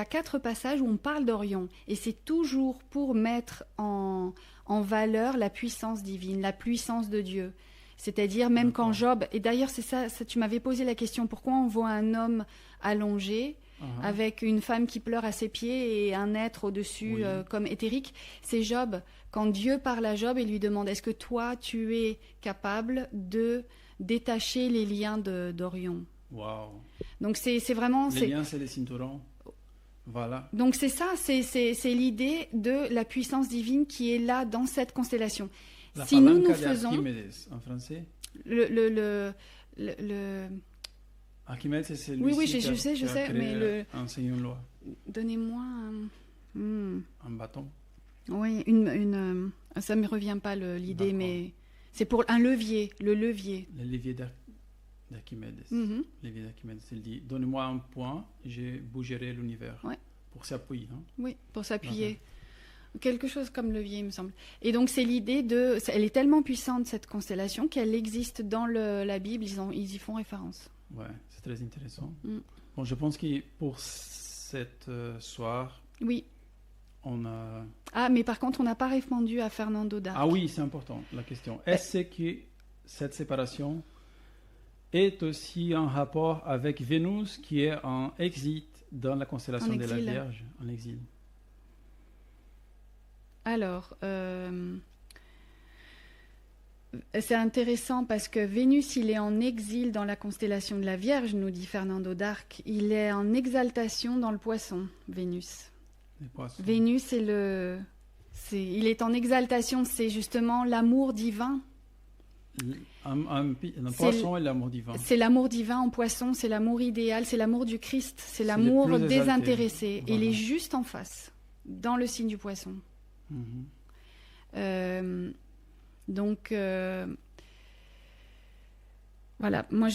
4 passages où on parle d'Orion. Et c'est toujours pour mettre en valeur la puissance divine, la puissance de Dieu. C'est-à-dire même quand Job... Et d'ailleurs, c'est ça, tu m'avais posé la question, pourquoi on voit un homme allongé avec une femme qui pleure à ses pieds et un être au-dessus comme éthérique? C'est Job. Quand Dieu parle à Job et lui demande, est-ce que toi, tu es capable de détacher les liens d'Orion? Wow. Donc c'est vraiment... Les liens, c'est les ceinturons. Voilà. Donc c'est ça, c'est l'idée de la puissance divine qui est là dans cette constellation. Si nous faisons... En français Archimède, c'est celui qui je sais, mais enseigne une loi. Donnez-moi un bâton. Oui, ça me revient pas l'idée, mais c'est pour un levier, le levier. Le levier d'Archimède. Le levier d'Archimède, c'est dit, donnez-moi un point, je bougerai l'univers. Ouais. Pour s'appuyer. Hein? Oui, pour s'appuyer. Quelque chose comme levier, il me semble. Et donc, c'est l'idée elle est tellement puissante, cette constellation, qu'elle existe dans la Bible, ils y font référence. Ouais, c'est très intéressant. Bon, je pense que pour cette soir, oui. On a... Ah, mais par contre, on n'a pas répondu à Fernando d'Arc. Ah oui, c'est important, la question. Est-ce que cette séparation est aussi en rapport avec Vénus qui est en exil dans la constellation En de la exil. Vierge, en exil. Alors, c'est intéressant parce que Vénus, il est en exil dans la constellation de la Vierge, nous dit Fernando d'Arc. Il est en exaltation dans le Poisson, Vénus. Les poissons. Vénus, il est en exaltation, c'est justement l'amour divin. Un C'est poisson et l'amour divin. C'est l'amour divin en Poisson, c'est l'amour idéal, c'est l'amour du Christ, c'est le l'amour plus exalté. désintéressé. Voilà. Il est juste en face, dans le signe du Poisson. Mhm. Donc, voilà, moi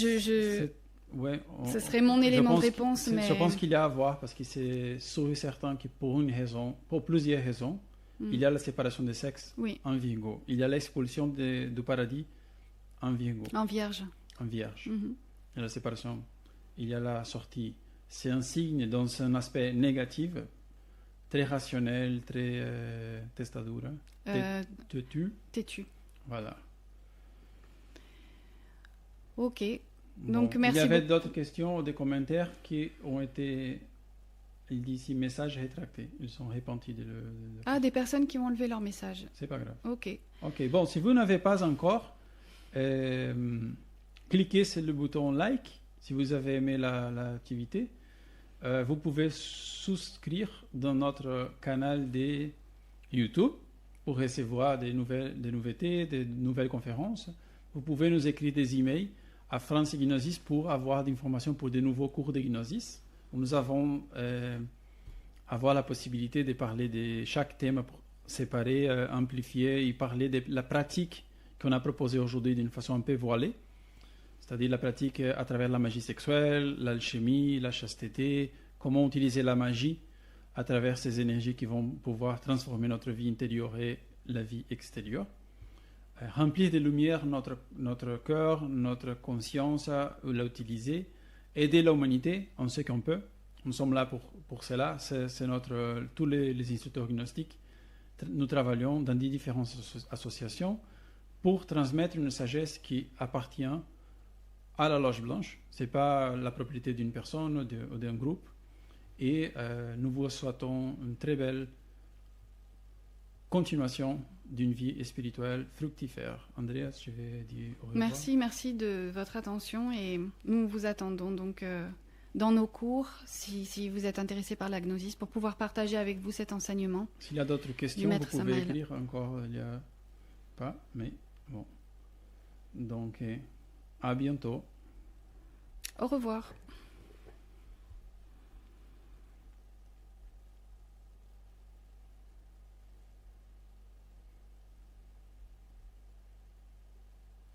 Ouais, ce serait mon élément de pense réponse, que- mais Je pense qu'il y a à voir parce que c'est sûr et certain que pour plusieurs raisons, Mm. il y a la séparation des sexes oui, en Virgo. Il y a l'expulsion du paradis en Virgo, en Vierge. en Vierge. Mhm. Il y a la séparation, il y a la sortie. C'est un signe dans un aspect négatif, très rationnel, très testadure, têtu. Têtu. Voilà. Ok. Bon, Donc, merci il y avait beaucoup. d'autres questions ou des commentaires qui ont été, il dit ici, messages rétractés. Ils sont répandus Ah, des personnes qui ont enlevé leur message. C'est pas grave. Ok. Ok, bon, si vous n'avez pas encore, cliquez sur le bouton like si vous avez aimé l'activité. Vous pouvez souscrire dans notre canal de YouTube pour recevoir des nouveautés, des nouvelles conférences. Vous pouvez nous écrire des emails à France Gnosis pour avoir des informations pour de nouveaux cours de Gnosis. Nous avons avoir la possibilité de parler de chaque thème séparé, amplifié et parler de la pratique qu'on a proposée aujourd'hui d'une façon un peu voilée, c'est-à-dire la pratique à travers la magie sexuelle, l'alchimie, la chasteté, comment utiliser la magie à travers ces énergies qui vont pouvoir transformer notre vie intérieure et la vie extérieure. Remplir de lumière notre cœur, notre conscience, l'utiliser, aider l'humanité en ce qu'on peut. Nous sommes là pour cela. C'est tous les instructeurs gnostiques. Nous travaillons dans des différentes associations pour transmettre une sagesse qui appartient à la Loge Blanche. Ce n'est pas la propriété d'une personne ou d'un groupe. Et nous vous souhaitons une très belle continuation d'une vie spirituelle fructifère. Andreas, je vais dire au revoir. Merci de votre attention et nous vous attendons donc dans nos cours si vous êtes intéressé par la gnosis pour pouvoir partager avec vous cet enseignement. S'il y a d'autres questions, vous Maître pouvez Samael. écrire encore. Il n'y a pas, mais bon. Donc, à bientôt. Au revoir.